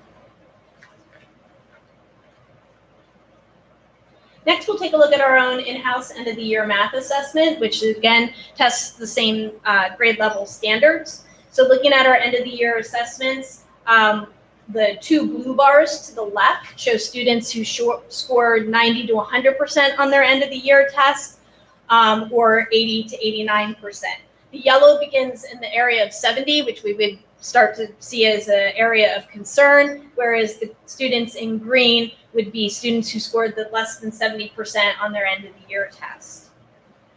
Next, we'll take a look at our own in-house end of the year math assessment, which again tests the same grade level standards. So looking at our end of the year assessments, the 2 blue bars to the left show students who scored 90 to 100% on their end of the year test, or 80 to 89%. The yellow begins in the area of 70, which we would start to see as an area of concern, whereas the students in green would be students who scored the less than 70% on their end of the year test.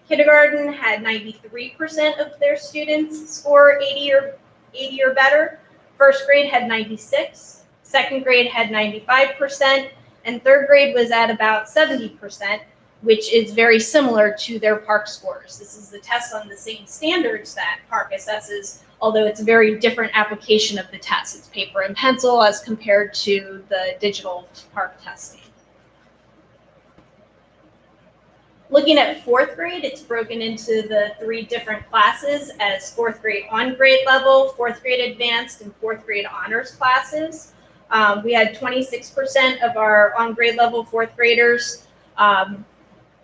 Kindergarten had 93% of their students score 80 or better. First grade had 96, second grade had 95%, and third grade was at about 70%, which is very similar to their PARCC scores. This is the test on the same standards that PARCC assesses, although it's a very different application of the test. It's paper and pencil as compared to the digital PARCC testing. Looking at 4th grade, it's broken into the 3 different classes as 4th grade on grade level, 4th grade advanced, and 4th grade honors classes. We had 26% of our on grade level 4th graders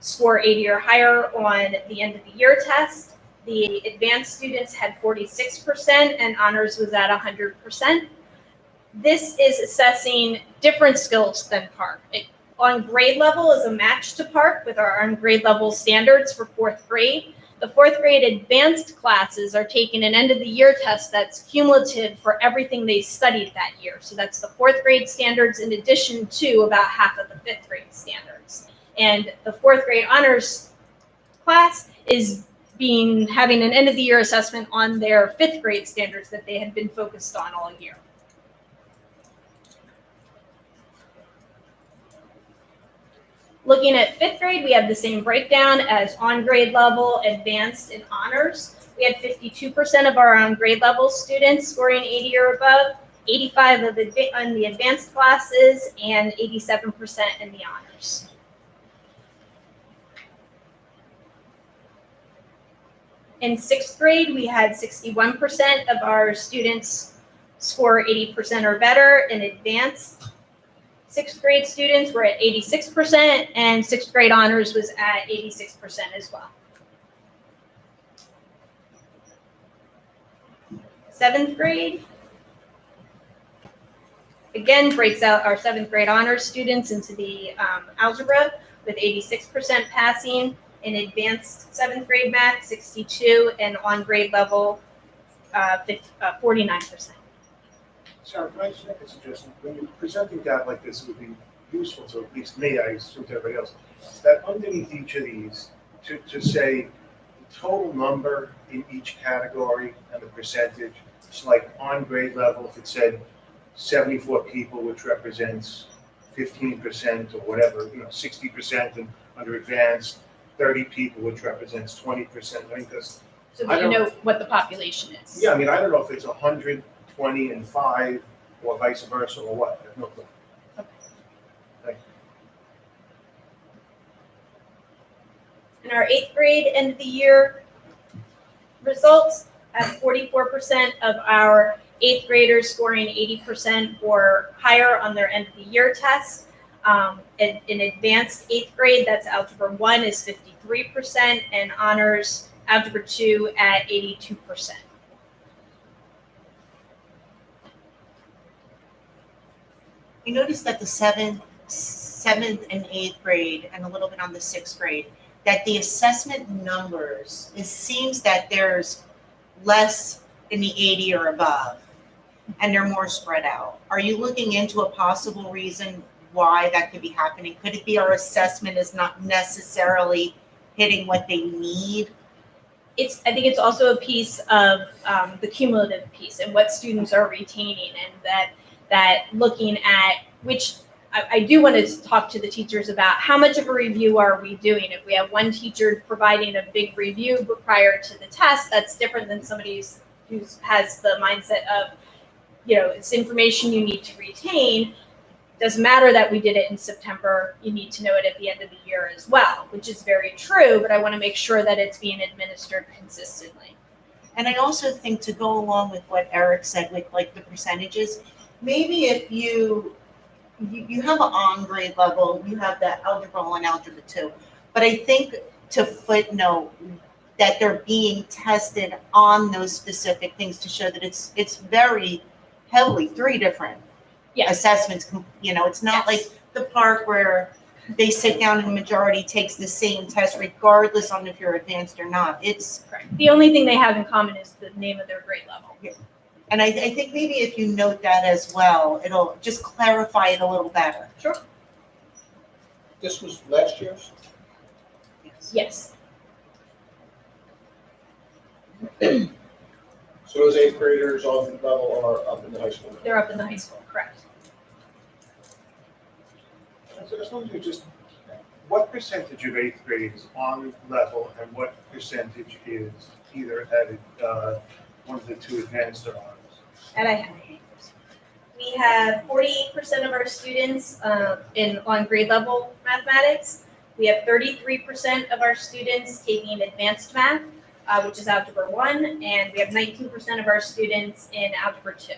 score 80 or higher on the end of the year test. The advanced students had 46% and honors was at 100%. This is assessing different skills than PARCC. On grade level is a match to PARCC with our on grade level standards for 4th grade. The 4th grade advanced classes are taking an end of the year test that's cumulative for everything they studied that year. So that's the 4th grade standards in addition to about half of the 5th grade standards. And the 4th grade honors class is having an end of the year assessment on their 5th grade standards that they had been focused on all year. Looking at 5th grade, we have the same breakdown as on grade level, advanced, and honors. We had 52% of our on grade level students scoring 80 or above, 85% on the advanced classes, and 87% in the honors. In 6th grade, we had 61% of our students score 80% or better in advanced. 6th grade students were at 86%, and 6th grade honors was at 86% as well. 7th grade, again, breaks out our 7th grade honors students into the algebra with 86% passing In advanced seventh grade math, 62, and on grade level, 49%. Sarah, can I just make a suggestion? When you're presenting data like this, it would be useful to at least me, I assume to everybody else, that underneath each of these, to say the total number in each category and the percentage. So like on grade level, if it said 74 people, which represents 15% or whatever, 60%, and under advanced, 30 people, which represents 20%. I think that's, So I that you don't- know what the population is. yeah, I mean, I don't know if it's 100, 20, and 5, or vice versa, or what. I have no clue. And our eighth grade end of the year results have 44% of our eighth graders scoring 80% or higher on their end of the year test. In advanced eighth grade, that's Algebra 1 is 53%, and honors Algebra 2 at 82%. I noticed that the seventh and eighth grade, and a little bit on the sixth grade, that the assessment numbers, it seems that there's less in the 80 or above, and they're more spread out. Are you looking into a possible reason why that could be happening? Could it be our assessment is not necessarily hitting what they need? I think it's also a piece of the cumulative piece and what students are retaining, and that looking at which I do want to talk to the teachers about how much of a review are we doing. If we have one teacher providing a big review prior to the test, that's different than somebody who has the mindset of, it's information you need to retain. Doesn't matter that we did it in September, you need to know it at the end of the year as well, which is very true, but I want to make sure that it's being administered consistently. And I also think, to go along with what Eric said with like the percentages, maybe if you have an on grade level, you have the Algebra 1, Algebra 2, but I think to footnote that they're being tested on those specific things to show that it's very heavily 3 different assessments. It's not like the park where they sit down and the majority takes the same test regardless on if you're advanced or not. It's correct. The only thing they have in common is the name of their grade level. Yeah. And I think maybe if you note that as well, it'll just clarify it a little better. Sure. This was last year's? Yes. So those 8th graders on level are up in the high school? They're up in the high school, correct. So I just wanted to just, what percentage of 8th grade is on level, and what percentage is either at one of the 2 advanced or honors? And we have 48% of our students on grade level mathematics. We have 33% of our students taking advanced math, which is Algebra 1, and we have 19% of our students in Algebra 2.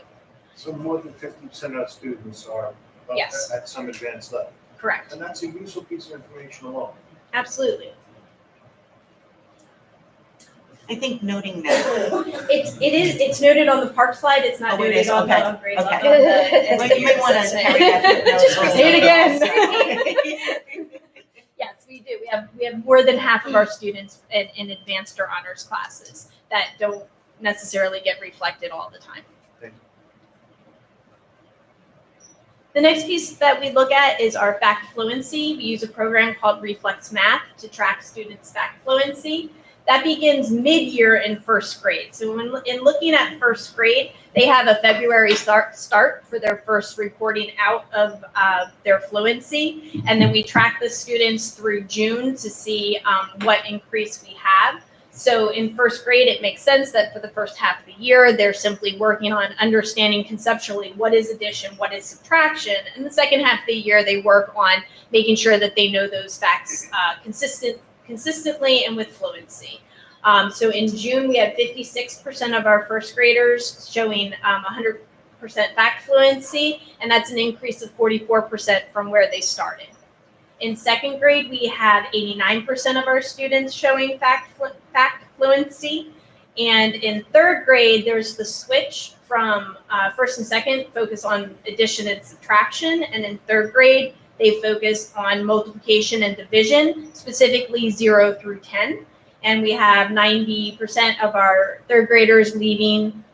So more than 50% of our students are Yes. at some advanced level. Correct. And that's a useful piece of information alone. Absolutely. I think noting that. It's noted on the park slide. It's not Oh, it noted is? on Okay. the grade Okay. level. Well, you might want to carry that footnote. Just say it again. Yes, we do. We have more than half of our students in advanced or honors classes that don't necessarily get reflected all the time. Thank you. The next piece that we look at is our fact fluency. We use a program called Reflex Math to track students' fact fluency. That begins mid-year in first grade. So in looking at first grade, they have a February start for their first reporting out of their fluency. And then we track the students through June to see what increase we have. So in first grade, it makes sense that for the first half of the year, they're simply working on understanding conceptually what is addition, what is subtraction. And the second half of the year, they work on making sure that they know those facts consistently and with fluency. So in June, we had 56% of our first graders showing 100% fact fluency, and that's an increase of 44% from where they started. In second grade, we have 89% of our students showing fact fluency. And in third grade, there's the switch from first and second, focus on addition and subtraction. And in third grade, They focus on multiplication and division, specifically 0 through 10. And we have 90% of our third graders leaving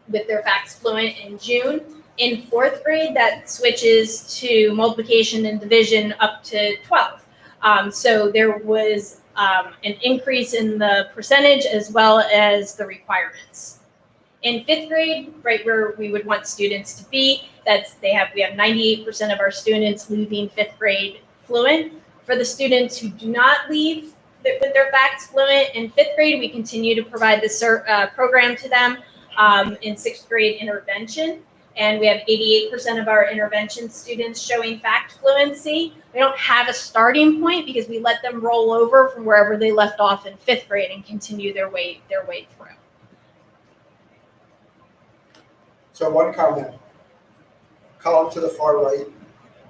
with their facts fluent in June. In fourth grade, that switches to multiplication and division up to 12. So there was an increase in the percentage as well as the requirements. In fifth grade, right where we would want students to be, we have 98% of our students leaving fifth grade fluent. For the students who do not leave with their facts fluent in fifth grade, we continue to provide this program to them in sixth grade intervention. And we have 88% of our intervention students showing fact fluency. We don't have a starting point because we let them roll over from wherever they left off in fifth grade and continue their way through. So one comment, column to the far right,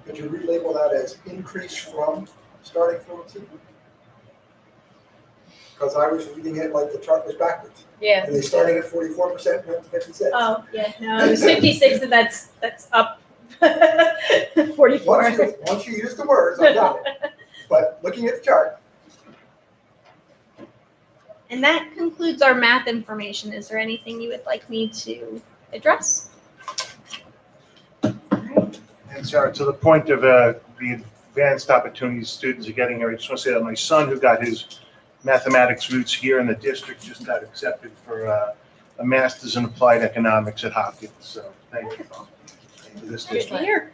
could you relabel that as increase from starting fluency? Because I was reading it like the chart was backwards. Yeah. And they started at 44% and went to 56. Oh, yeah, no, it was 56, and that's up 44. Once you use the words, I got it. But looking at the chart. And that concludes our math information. Is there anything you would like me to address? And Sarah, to the point of the advanced opportunities students are getting here, I just want to say that my son, who got his mathematics roots here in the district, just got accepted for a master's in applied economics at Hopkins. So thank you for this Good to district. hear.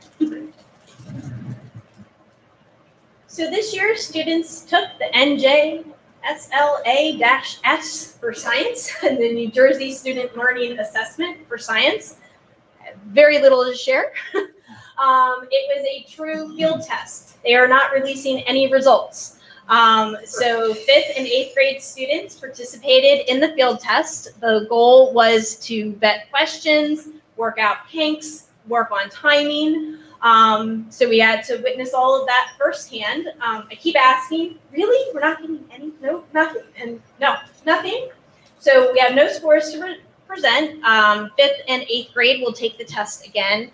So this year, students took the NJSLA-S for science, and the New Jersey Student Learning Assessment for science. Very little to share. It was a true field test. They are not releasing any results. So 5th and 8th grade students participated in the field test. The goal was to vet questions, work out kinks, work on timing. So we had to witness all of that firsthand. I keep asking, really? We're not getting any? No, nothing. And no, nothing. So we have no scores to present. 5th and 8th grade will take the test again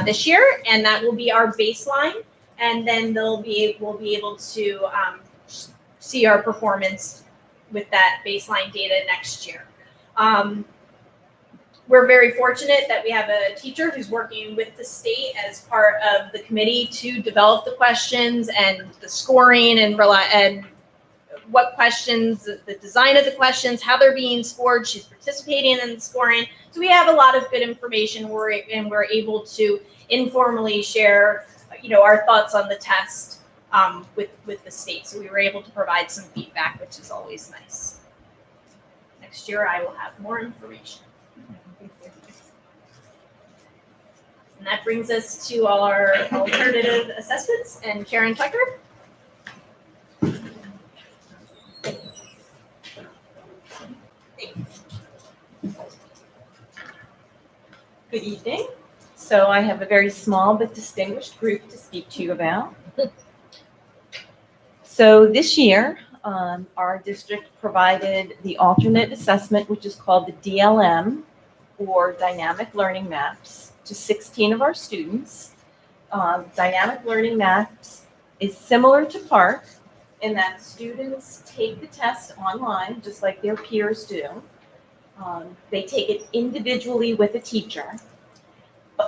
this year, and that will be our baseline. And then we'll be able to see our performance with that baseline data next year. We're very fortunate that we have a teacher who's working with the state as part of the committee to develop the questions and the scoring and what questions, the design of the questions, how they're being scored. She's participating in the scoring. So we have a lot of good information and we're able to informally share our thoughts on the test with the state. So we were able to provide some feedback, which is always nice. Next year, I will have more information. And that brings us to all our alternative assessments. And Karen Tucker. Good evening. So I have a very small but distinguished group to speak to you about. So this year, our district provided the alternate assessment, which is called the DLM, or Dynamic Learning Maps, to 16 of our students. Dynamic Learning Maps is similar to PARCC in that students take the test online, just like their peers do. They take it individually with a teacher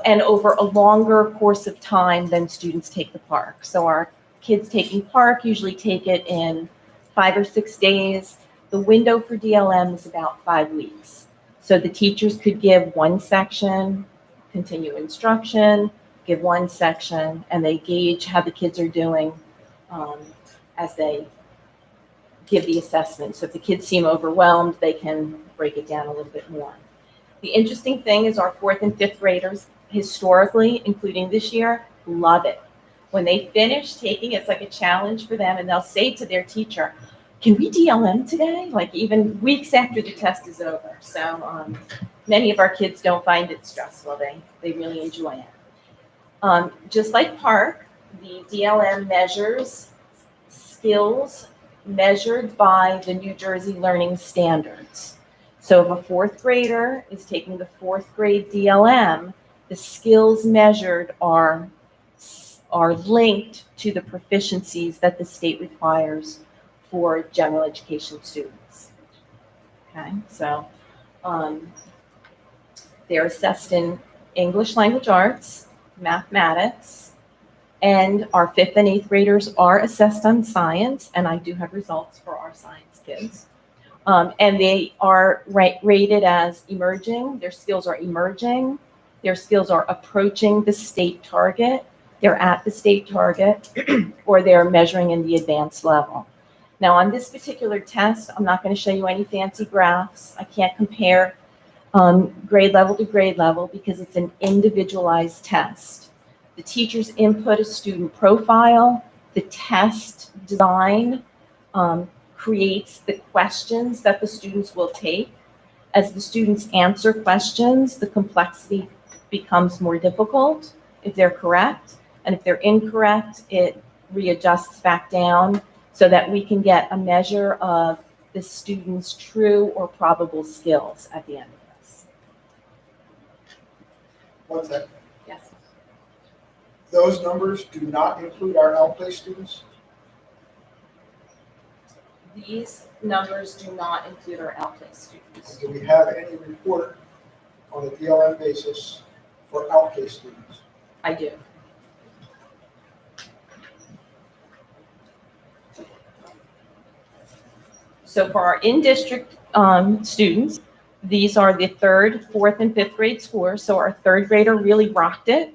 and over a longer course of time than students take the PARCC. So our kids taking PARCC usually take it in 5 or 6 days. The window for DLM is about 5 weeks. So the teachers could give one section, continue instruction, give one section, and they gauge how the kids are doing as they give the assessment. So if the kids seem overwhelmed, they can break it down a little bit more. The interesting thing is our 4th and 5th graders, historically, including this year, love it. When they finish taking it, it's like a challenge for them, and they'll say to their teacher, can we DLM today? Like even weeks after the test is over. So many of our kids don't find it stressful. They really enjoy it. Just like PARCC, the DLM measures skills measured by the New Jersey Learning Standards. So if a 4th grader is taking the 4th grade DLM, the skills measured are are linked to the proficiencies that the state requires for general education students. Okay, so they're assessed in English language arts, mathematics, and our 5th and 8th graders are assessed on science, and I do have results for our science kids. And they are rated as emerging. Their skills are emerging. Their skills are approaching the state target. They're at the state target, or they're measuring in the advanced level. Now, on this particular test, I'm not going to show you any fancy graphs. I can't compare grade level to grade level because it's an individualized test. The teachers input a student profile. The test design creates the questions that the students will take. As the students answer questions, the complexity becomes more difficult if they're correct. And if they're incorrect, it readjusts back down so that we can get a measure of the student's true or probable skills at the end of this. One second. Yes. Those numbers do not include our outplaced students? These numbers do not include our outplaced students. Do we have any report on a DLM basis for outplaced students? I do. So for our in-district students, these are the 3rd, 4th, and 5th grade scores. So our 3rd grader really rocked it.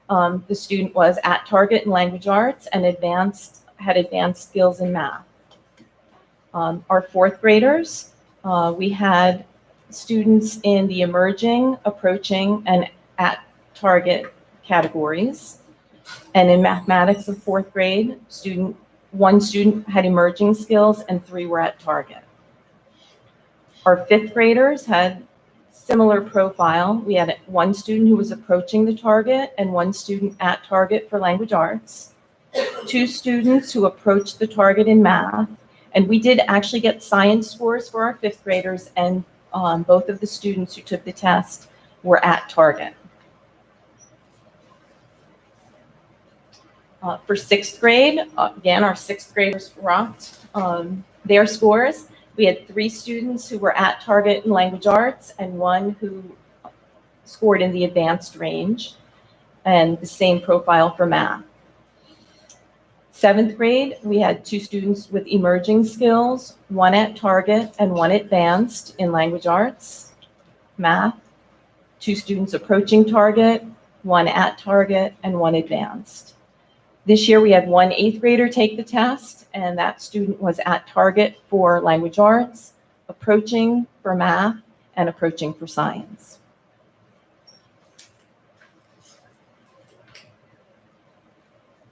The student was at target in language arts and had advanced skills in math. Our 4th graders, we had students in the emerging, approaching, and at target categories. And in mathematics of 4th grade, one student had emerging skills and 3 were at target. Our 5th graders had similar profile. We had 1 student who was approaching the target and 1 student at target for language arts, 2 students who approached the target in math, and we did actually get science scores for our 5th graders, and both of the students who took the test were at target. For 6th grade, again, our 6th graders rocked their scores. We had 3 students who were at target in language arts and 1 who scored in the advanced range, and the same profile for math. 7th grade, we had 2 students with emerging skills, 1 at target and 1 advanced in language arts, math. 2 students approaching target, 1 at target, and 1 advanced. This year, we had 1 8th grader take the test, and that student was at target for language arts, approaching for math, and approaching for science.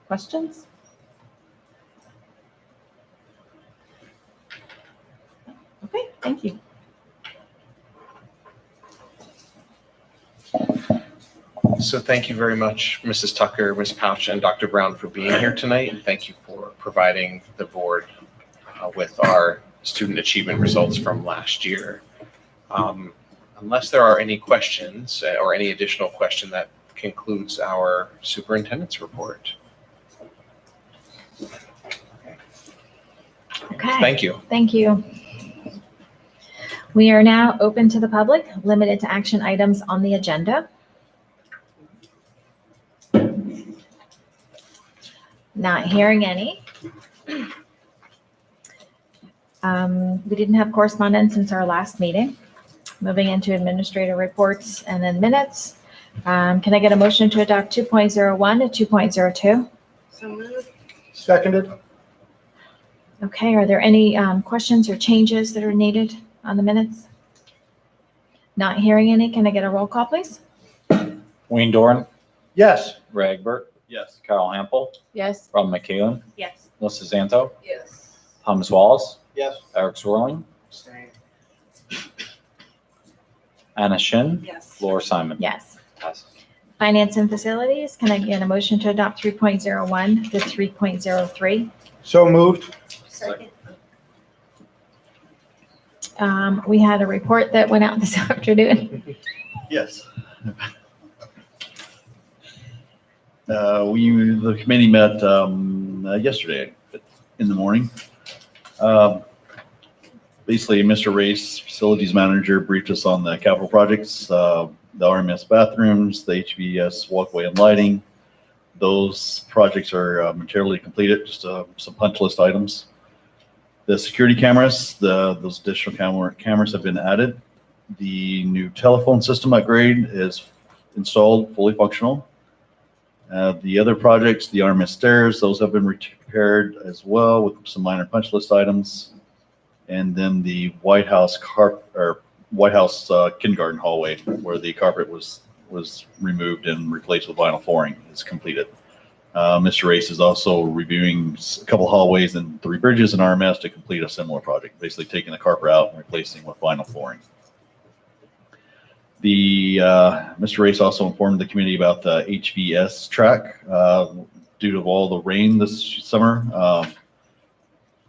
Questions? Okay, thank you. So thank you very much, Mrs. Tucker, Ms. Pouch, and Dr. Brown for being here tonight. And thank you for providing the board with our student achievement results from last year. Unless there are any questions or any additional question, that concludes our superintendent's report. Okay. Thank you. Thank you. We are now open to the public, limited to action items on the agenda. Not hearing any. We didn't have correspondence since our last meeting. Moving into administrative reports and then minutes. Can I get a motion to adopt 2.01 to 2.02? So moved. Seconded. Okay, are there any questions or changes that are needed on the minutes? Not hearing any. Can I get a roll call, please? Wayne Doran, Yes. Ray Egbert, Yes. Carol Hample, Yes. Rob McKeown, Yes. Melissa Zanto, Yes. Thomas Wallace, Yes. Eric Swirling, Abstain. Anna Shin, Yes. Laura Simon. Yes. Passes. Finance and facilities, can I get a motion to adopt 3.01 to 3.03? So moved. Second. We had a report that went out this afternoon. Yes. The committee met yesterday in the morning. Basically, Mr. Race, facilities manager, briefed us on the capital projects, the RMS bathrooms, the HVS walkway and lighting. Those projects are materially completed, just some punch list items. The security cameras, those additional cameras have been added. The new telephone system upgrade is installed, fully functional. The other projects, the RMS stairs, those have been repaired as well with some minor punch list items. And then the White House kindergarten hallway, where the carpet was removed and replaced with vinyl flooring, is completed. Mr. Race is also reviewing a couple hallways and 3 bridges in RMS to complete a similar project, basically taking the carpet out and replacing with vinyl flooring. Mr. Race also informed the community about the HVS track. Due to all the rain this summer,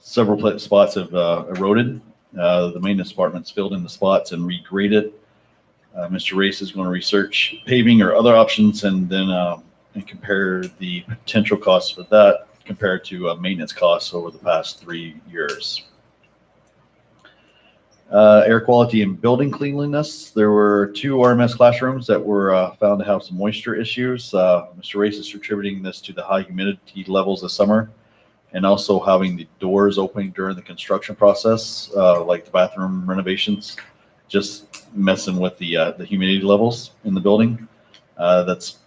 several spots have eroded. The maintenance department's filled in the spots and regraded. Mr. Race is going to research paving or other options and then and compare the potential costs for that compared to maintenance costs over the past 3 years. Air quality and building cleanliness. There were 2 RMS classrooms that were found to have some moisture issues. Mr. Race is attributing this to the high humidity levels this summer and also having the doors open during the construction process, like the bathroom renovations, just messing with the humidity levels in the building. That's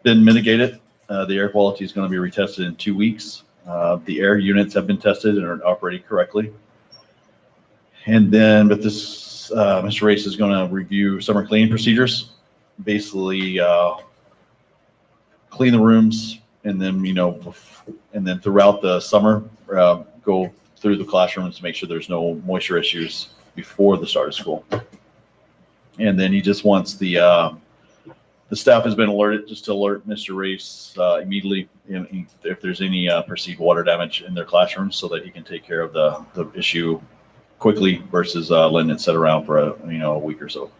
been mitigated. The air quality is going to be retested in 2 weeks. The air units have been tested and are operating correctly. And then, but this, Mr. Race is going to review summer cleaning procedures, basically clean the rooms, and then, and then throughout the summer, go through the classrooms to make sure there's no moisture issues before the start of school. And then he just wants the staff has been alerted, just to alert Mr. Race immediately if there's any perceived water damage in their classrooms, so that he can take care of the issue quickly versus letting it sit around for a week or so.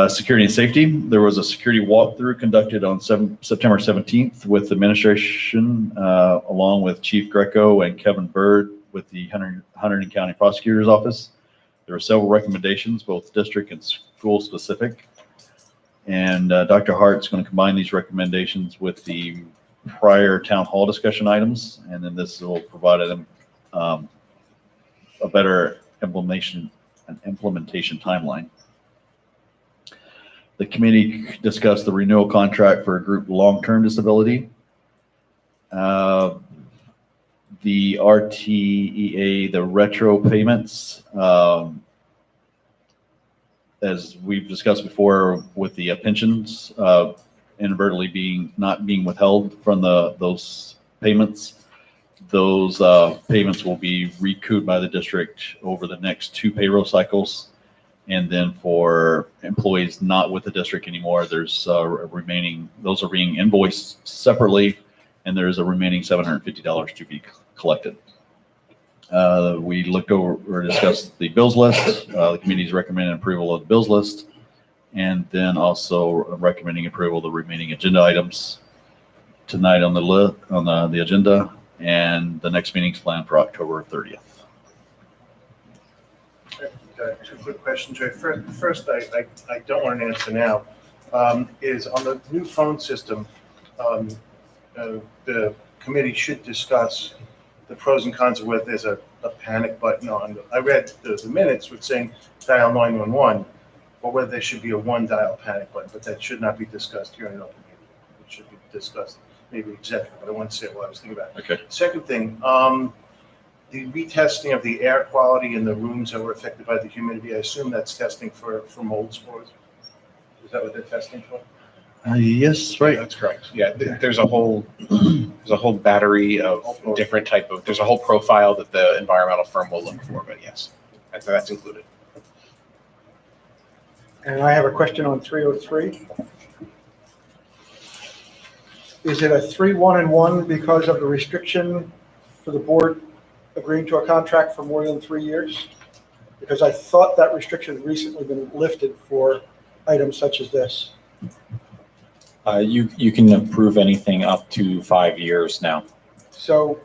Security and safety. There was a security walkthrough conducted on September 17th with administration, along with Chief Greco and Kevin Bird with the Hunterdon County Prosecutor's Office. There were several recommendations, both district and school specific. And Dr. Hart's going to combine these recommendations with the prior town hall discussion items, and then this will provide them a better implementation timeline. The committee discussed the renewal contract for group long-term disability. The RTEA, the retro payments, as we've discussed before with the pensions, inadvertently not being withheld from those payments. Those payments will be recouped by the district over the next 2 payroll cycles. And then for employees not with the district anymore, there's remaining, those are being invoiced separately, and there's a remaining $750 to be collected. We looked over or discussed the bills list. The committee's recommending approval of the bills list, and then also recommending approval of the remaining agenda items tonight on the agenda. And the next meeting's planned for October 30th. Got 2 quick questions, Ray. First, I don't want an answer now. Is on the new phone system, the committee should discuss the pros and cons of whether there's a panic button on. I read the minutes with saying dial 911, or whether there should be a 1-dial panic button, but that should not be discussed here in an open meeting. It should be discussed maybe executive, but I want to say what I was thinking about. Okay. Second thing, the retesting of the air quality in the rooms that were affected by the humidity, I assume that's testing for mold spores. Is that what they're testing for? Yes, right. That's correct. Yeah, there's a whole battery of different there's a whole profile that the environmental firm will look for, but yes, that's included. And I have a question on 303. Is it a 3-1-1 because of the restriction for the board agreeing to a contract for more than 3 years? Because I thought that restriction had recently been lifted for items such as this. You can approve anything up to 5 years now. So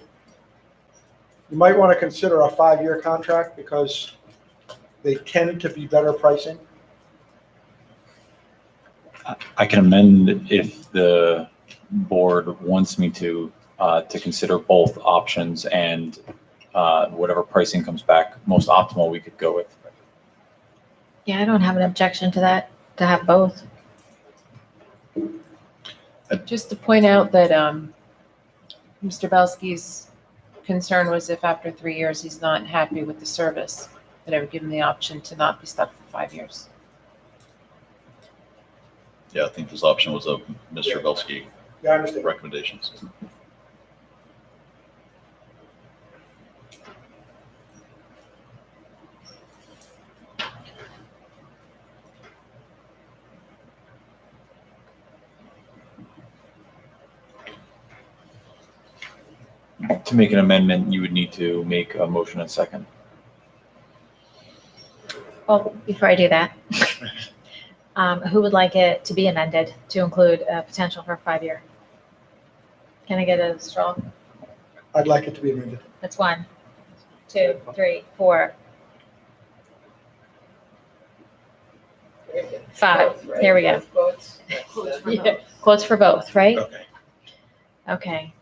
you might want to consider a 5-year contract because they tend to be better pricing. I can amend if the board wants me to consider both options, and whatever pricing comes back most optimal, we could go with. Yeah, I don't have an objection to that, to have both. Just to point out that Mr. Belsky's concern was if after 3 years he's not happy with the service, that I would give him the option to not be stuck for 5 years. Yeah, I think this option was a Mr. Belsky Yeah, I understand. recommendations. To make an amendment, you would need to make a motion and second. Well, before I do that, who would like it to be amended to include a potential for a 5-year? Can I get a straw? I'd like it to be amended. That's 1, 2, 3, 4, 5. There we go. Yeah, quotes for both, right? Okay. Okay.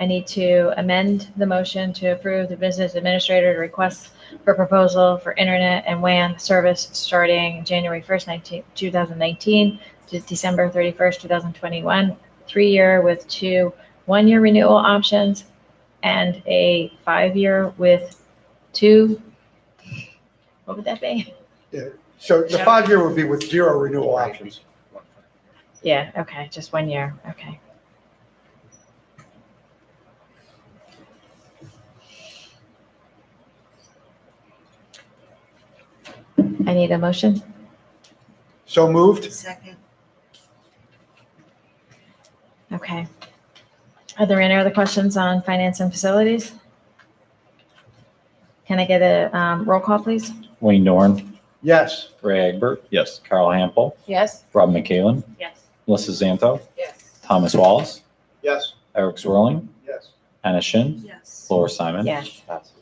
I need to amend the motion to approve the business administrator request for proposal for internet and WAN service starting January 1st, 2019 to December 31st, 2021, 3-year with 2 1-year renewal options and a 5-year with 2, what would that be? So the 5-year would be with 0 renewal options. Yeah, okay, just 1 year, okay. I need a motion. So moved? Second. Okay. Are there any other questions on finance and facilities? Can I get a roll call, please? Wayne Dorn, Yes. Ray Egbert, Yes. Carol Hample, Yes? Rob McCallum, Yes. Melissa Zanto, Yes. Thomas Wallace, Yes. Eric Zwirling, Yes. Anna Shin, Yes. Laura Simon. Yes. Passes.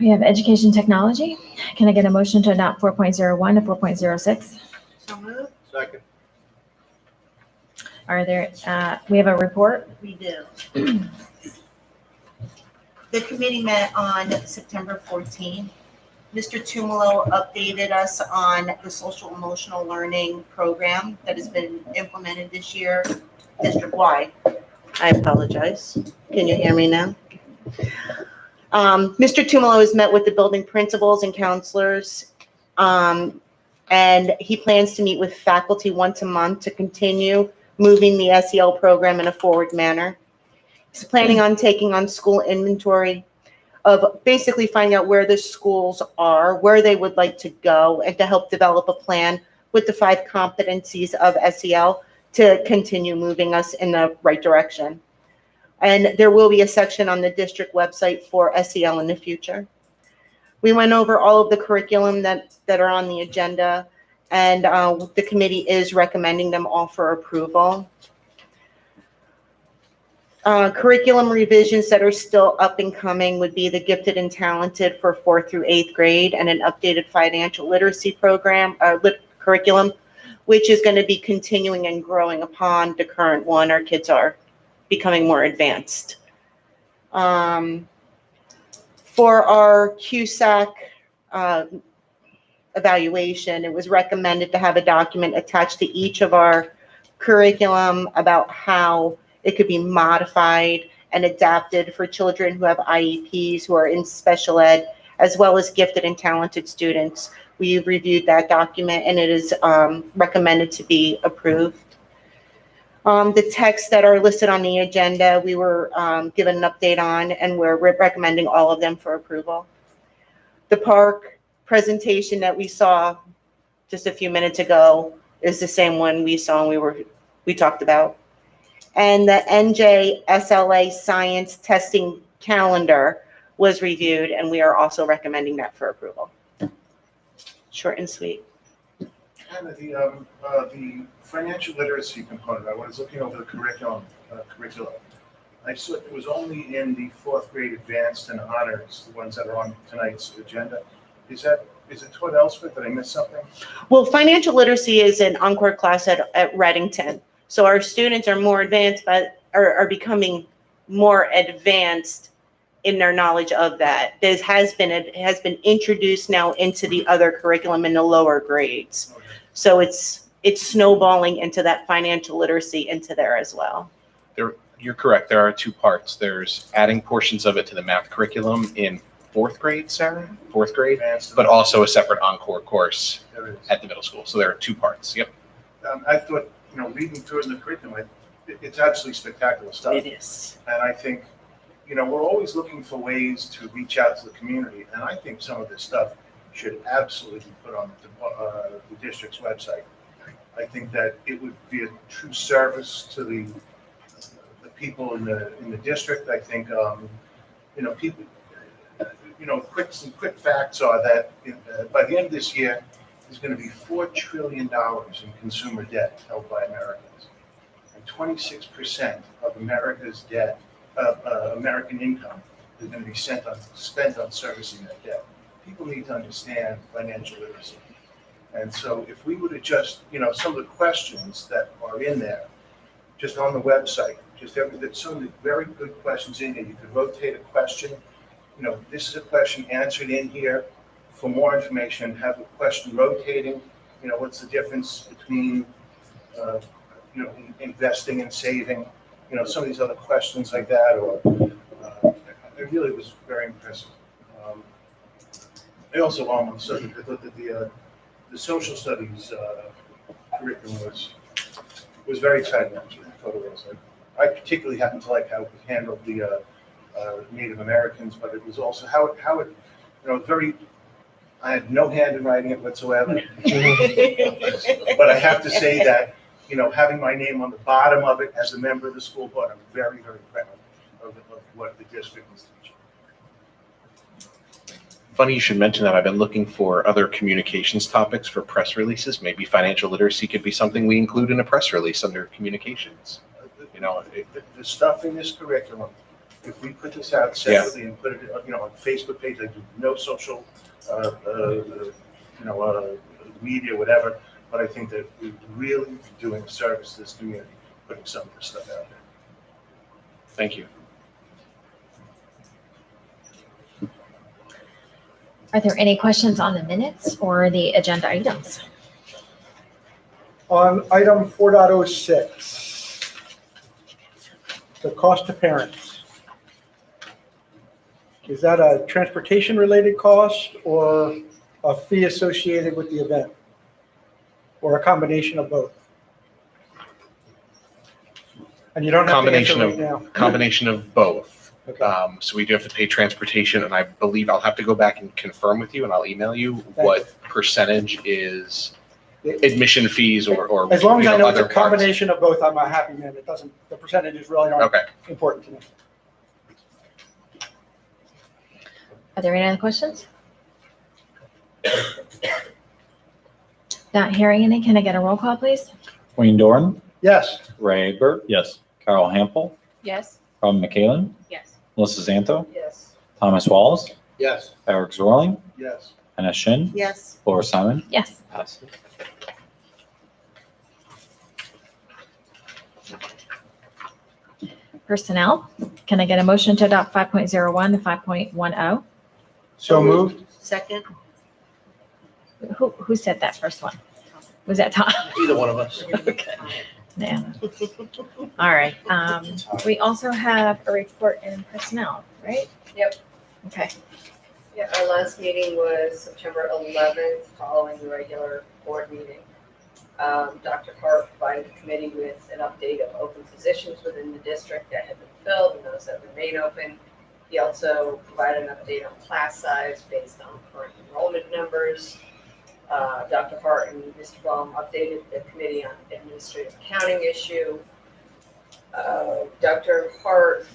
We have education technology. Can I get a motion to adopt 4.01 to 4.06? So moved. Second. Are there, we have a report? We do. The committee met on September 14th. Mr. Tumalo updated us on the social emotional learning program that has been implemented this year district-wide. I apologize. Can you hear me now? Mr. Tumalo has met with the building principals and counselors, and he plans to meet with faculty once a month to continue moving the SEL program in a forward manner. He's planning on taking on school inventory of basically finding out where the schools are, where they would like to go, and to help develop a plan with the 5 competencies of SEL to continue moving us in the right direction. And there will be a section on the district website for SEL in the future. We went over all of the curriculum that are on the agenda, and the committee is recommending them all for approval. Curriculum revisions that are still up and coming would be the gifted and talented for 4th through 8th grade and an updated financial literacy program, curriculum, which is going to be continuing and growing upon the current one. Our kids are becoming more advanced. For our CUSAC evaluation, it was recommended to have a document attached to each of our curriculum about how it could be modified and adapted for children who have IEPs, who are in special ed, as well as gifted and talented students. We reviewed that document and it is recommended to be approved. The texts that are listed on the agenda, we were given an update on, and we're recommending all of them for approval. The park presentation that we saw just a few minutes ago is the same one we saw and we talked about. And the NJSLA science testing calendar was reviewed, and we are also recommending that for approval. short and sweet. And the financial literacy component, I was looking over the curriculum. I saw it was only in the fourth grade advanced and honors, the ones that are on tonight's agenda. Is it taught elsewhere? Did I miss something? Well, financial literacy is an encore class at Readington. So our students are more advanced, but are becoming more advanced in their knowledge of that. It has been introduced now into the other curriculum in the lower grades. Okay. So it's snowballing into that financial literacy into there as well. You're correct. There are two parts. There's adding portions of it to the math curriculum in fourth grade, Sarah, Advanced and but also a separate encore course there it is. at the middle school. So there are two parts. Yep. I thought, reading through it in the curriculum, it's absolutely spectacular stuff. It is. And I think, we're always looking for ways to reach out to the community. And I think some of this stuff should absolutely be put on the district's website. I think that it would be a true service to the people in the district. I think, people, some quick facts are that by the end of this year, there's going to be $4 trillion in consumer debt held by Americans. And 26% of America's debt, American income, is going to be spent on servicing that debt. People need to understand financial literacy. And so if we would adjust, some of the questions that are in there, just on the website, some of the very good questions in here, you could rotate a question. This is a question answered in here. For more information, have a question rotating. What's the difference between, investing and saving? Some of these other questions like that, or it really was very impressive. I also, on the subject, I thought that the social studies curriculum was very exciting. Actually, I thought it was. I particularly happened to like how it handled the Native Americans, but it was also how it very. I had no hand in writing it whatsoever, but I have to say that having my name on the bottom of it as a member of the school board, I'm very, very proud of what the district is teaching. Funny you should mention that. I've been looking for other communications topics for press releases. Maybe financial literacy could be something we include in a press release under communications. The stuff in this curriculum, if we put this out separately and put it, on Facebook page, I do no social, media, whatever. But I think that we're really doing a service to this community, putting some of this stuff out there. Thank you. Are there any questions on the minutes or the agenda items? On item 4.06, the cost to parents. Is that a transportation-related cost or a fee associated with the event? Or a combination of both? And you don't have to answer right now. Combination of both. Okay. So we do have to pay transportation, and I believe I'll have to go back and confirm with you, and I'll email you what percentage is admission fees or As long as I know it's other a combination of both, I'm a happy man. The percentages really aren't Okay. important to me. Are there any other questions? Not hearing any, can I get a roll call, please? Wayne Doran, Yes. Ray Egbert, Yes. Carol Hampel, Yes. Robin McCallum, Yes. Melissa Zanto, Yes. Thomas Wallace, Yes. Eric Zorling, Yes. Anna Shin, Yes. Laura Simon, Yes. passes. Personnel, can I get a motion to adopt 5.01 to 5.10? So moved. Second. Who said that first one? Was that Tom? Either one of us. Yeah. All right. We also have a report in personnel, right? Yep. Okay. Yeah, our last meeting was September 11th, following the regular board meeting. Dr. Hart provided the committee with an update of open positions within the district that had been filled and those that remain open. He also provided an update on class size based on current enrollment numbers. Dr. Hart and Mr. Baum updated the committee on administrative accounting issue. Dr. Hart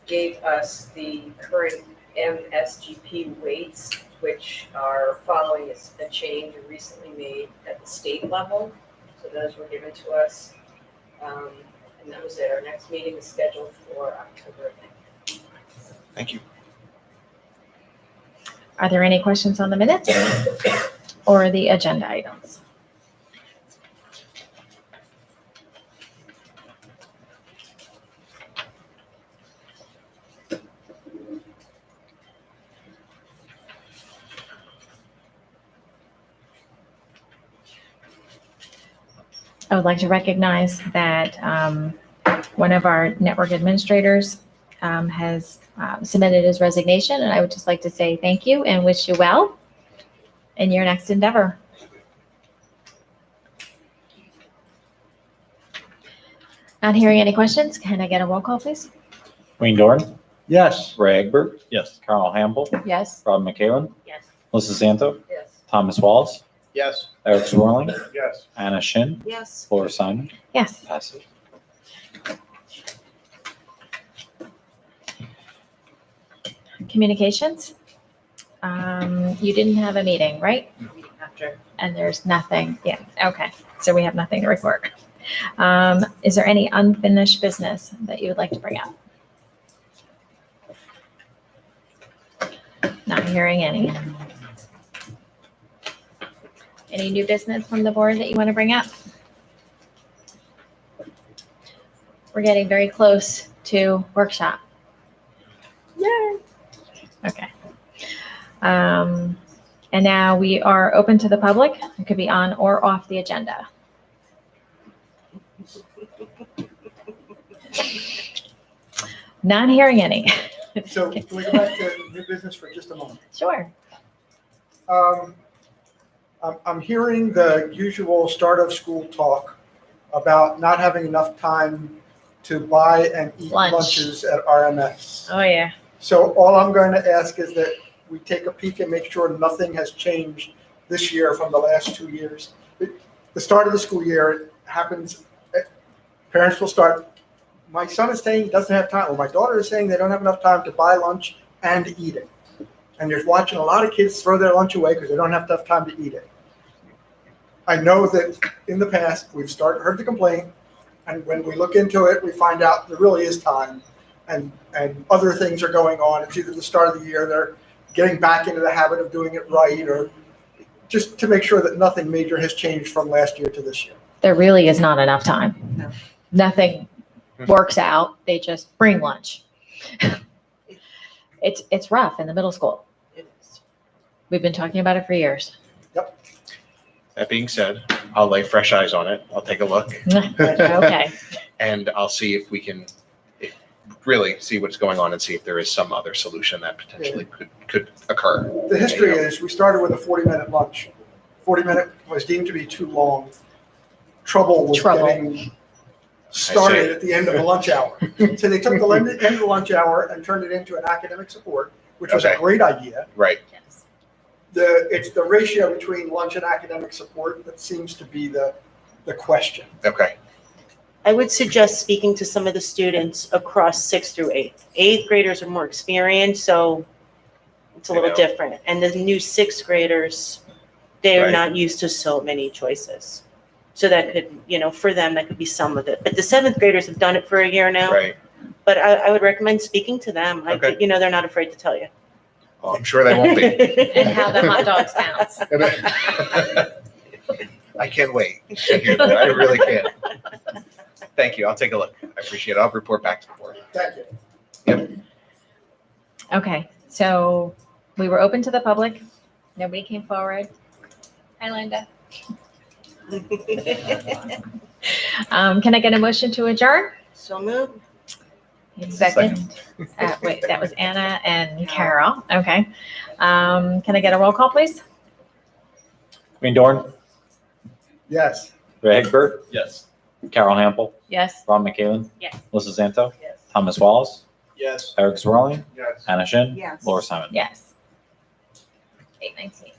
gave us the current MSGP weights which are following a change recently made at the state level. So those were given to us. And that was it. Our next meeting is scheduled for October 9th. Thank you. Are there any questions on the minutes or the agenda items? I would like to recognize that one of our network administrators has submitted his resignation, and I would just like to say thank you and wish you well in your next endeavor. Not hearing any questions, can I get a roll call, please? Wayne Dorn, Yes. Ray Egbert, Yes. Carl Hamble, Yes. Rob McKalen, Yes. Melissa Santo, Yes. Thomas Wallace, Yes. Eric Swirling, Yes. Anna Shin, Yes. Laura Simon, Yes. passes. Communications. You didn't have a meeting, right? After. And there's nothing, yeah, okay, so we have nothing to report. Is there any unfinished business that you would like to bring up? Not hearing any. Any new business from the board that you want to bring up? We're getting very close to workshop. Yay! Okay. And now we are open to the public. It could be on or off the agenda. Not hearing any. So can we go back to new business for just a moment? Sure. I'm hearing the usual start of school talk about not having enough time to buy and eat Lunch. lunches at RMS. Oh, yeah. So all I'm going to ask is that we take a peek and make sure nothing has changed this year from the last 2 years. The start of the school year happens, parents will start, my son is saying he doesn't have time, or my daughter is saying they don't have enough time to buy lunch and eat it. And you're watching a lot of kids throw their lunch away because they don't have enough time to eat it. I know that in the past, we've heard the complaint, and when we look into it, we find out there really is time, and other things are going on. It's either the start of the year, they're getting back into the habit of doing it right, or just to make sure that nothing major has changed from last year to this year. There really is not enough time. No. Nothing works out. They just bring lunch. It's rough in the middle school. It is. We've been talking about it for years. That being said, I'll lay fresh eyes on it. I'll take a look. Okay. And I'll see if we can really see what's going on and see if there is some other solution that potentially could occur. The history is we started with a 40-minute lunch. 40-minute was deemed to be too long. Trouble was getting started at the end of the lunch hour. So they took the end of the lunch hour and turned it into an academic support, which was a great idea. Right. It's the ratio between lunch and academic support that seems to be the question. Okay. I would suggest speaking to some of the students across 6th through 8th. 8th graders are more experienced, so it's a little different. And the new 6th graders, they are Right. not used to so many choices. So that could, for them, that could be some of it. But the 7th graders have done it for a year now. Right. But I would recommend speaking to them. Okay. They're not afraid to tell you. Well, I'm sure they won't be. And how the hot dog sounds. I can't wait to hear that. I really can. Thank you. I'll take a look. I appreciate it. I'll report back to the board. Thank you. Yep. Okay, so we were open to the public. Nobody came forward. Hi, Linda. Can I get a motion to adjourn? So moved. Second. Wait, that was Anna and Carol. Okay. Can I get a roll call, please? Wayne Dorn, Yes. Ray Egbert, Yes. Carol Hamble, Yes. Rob McKalen, Yes. Melissa Santo, Yes. Thomas Wallace, Yes. Eric Swirling, Yes. Anna Shin, Yes. Laura Simon. Yes. 8:19.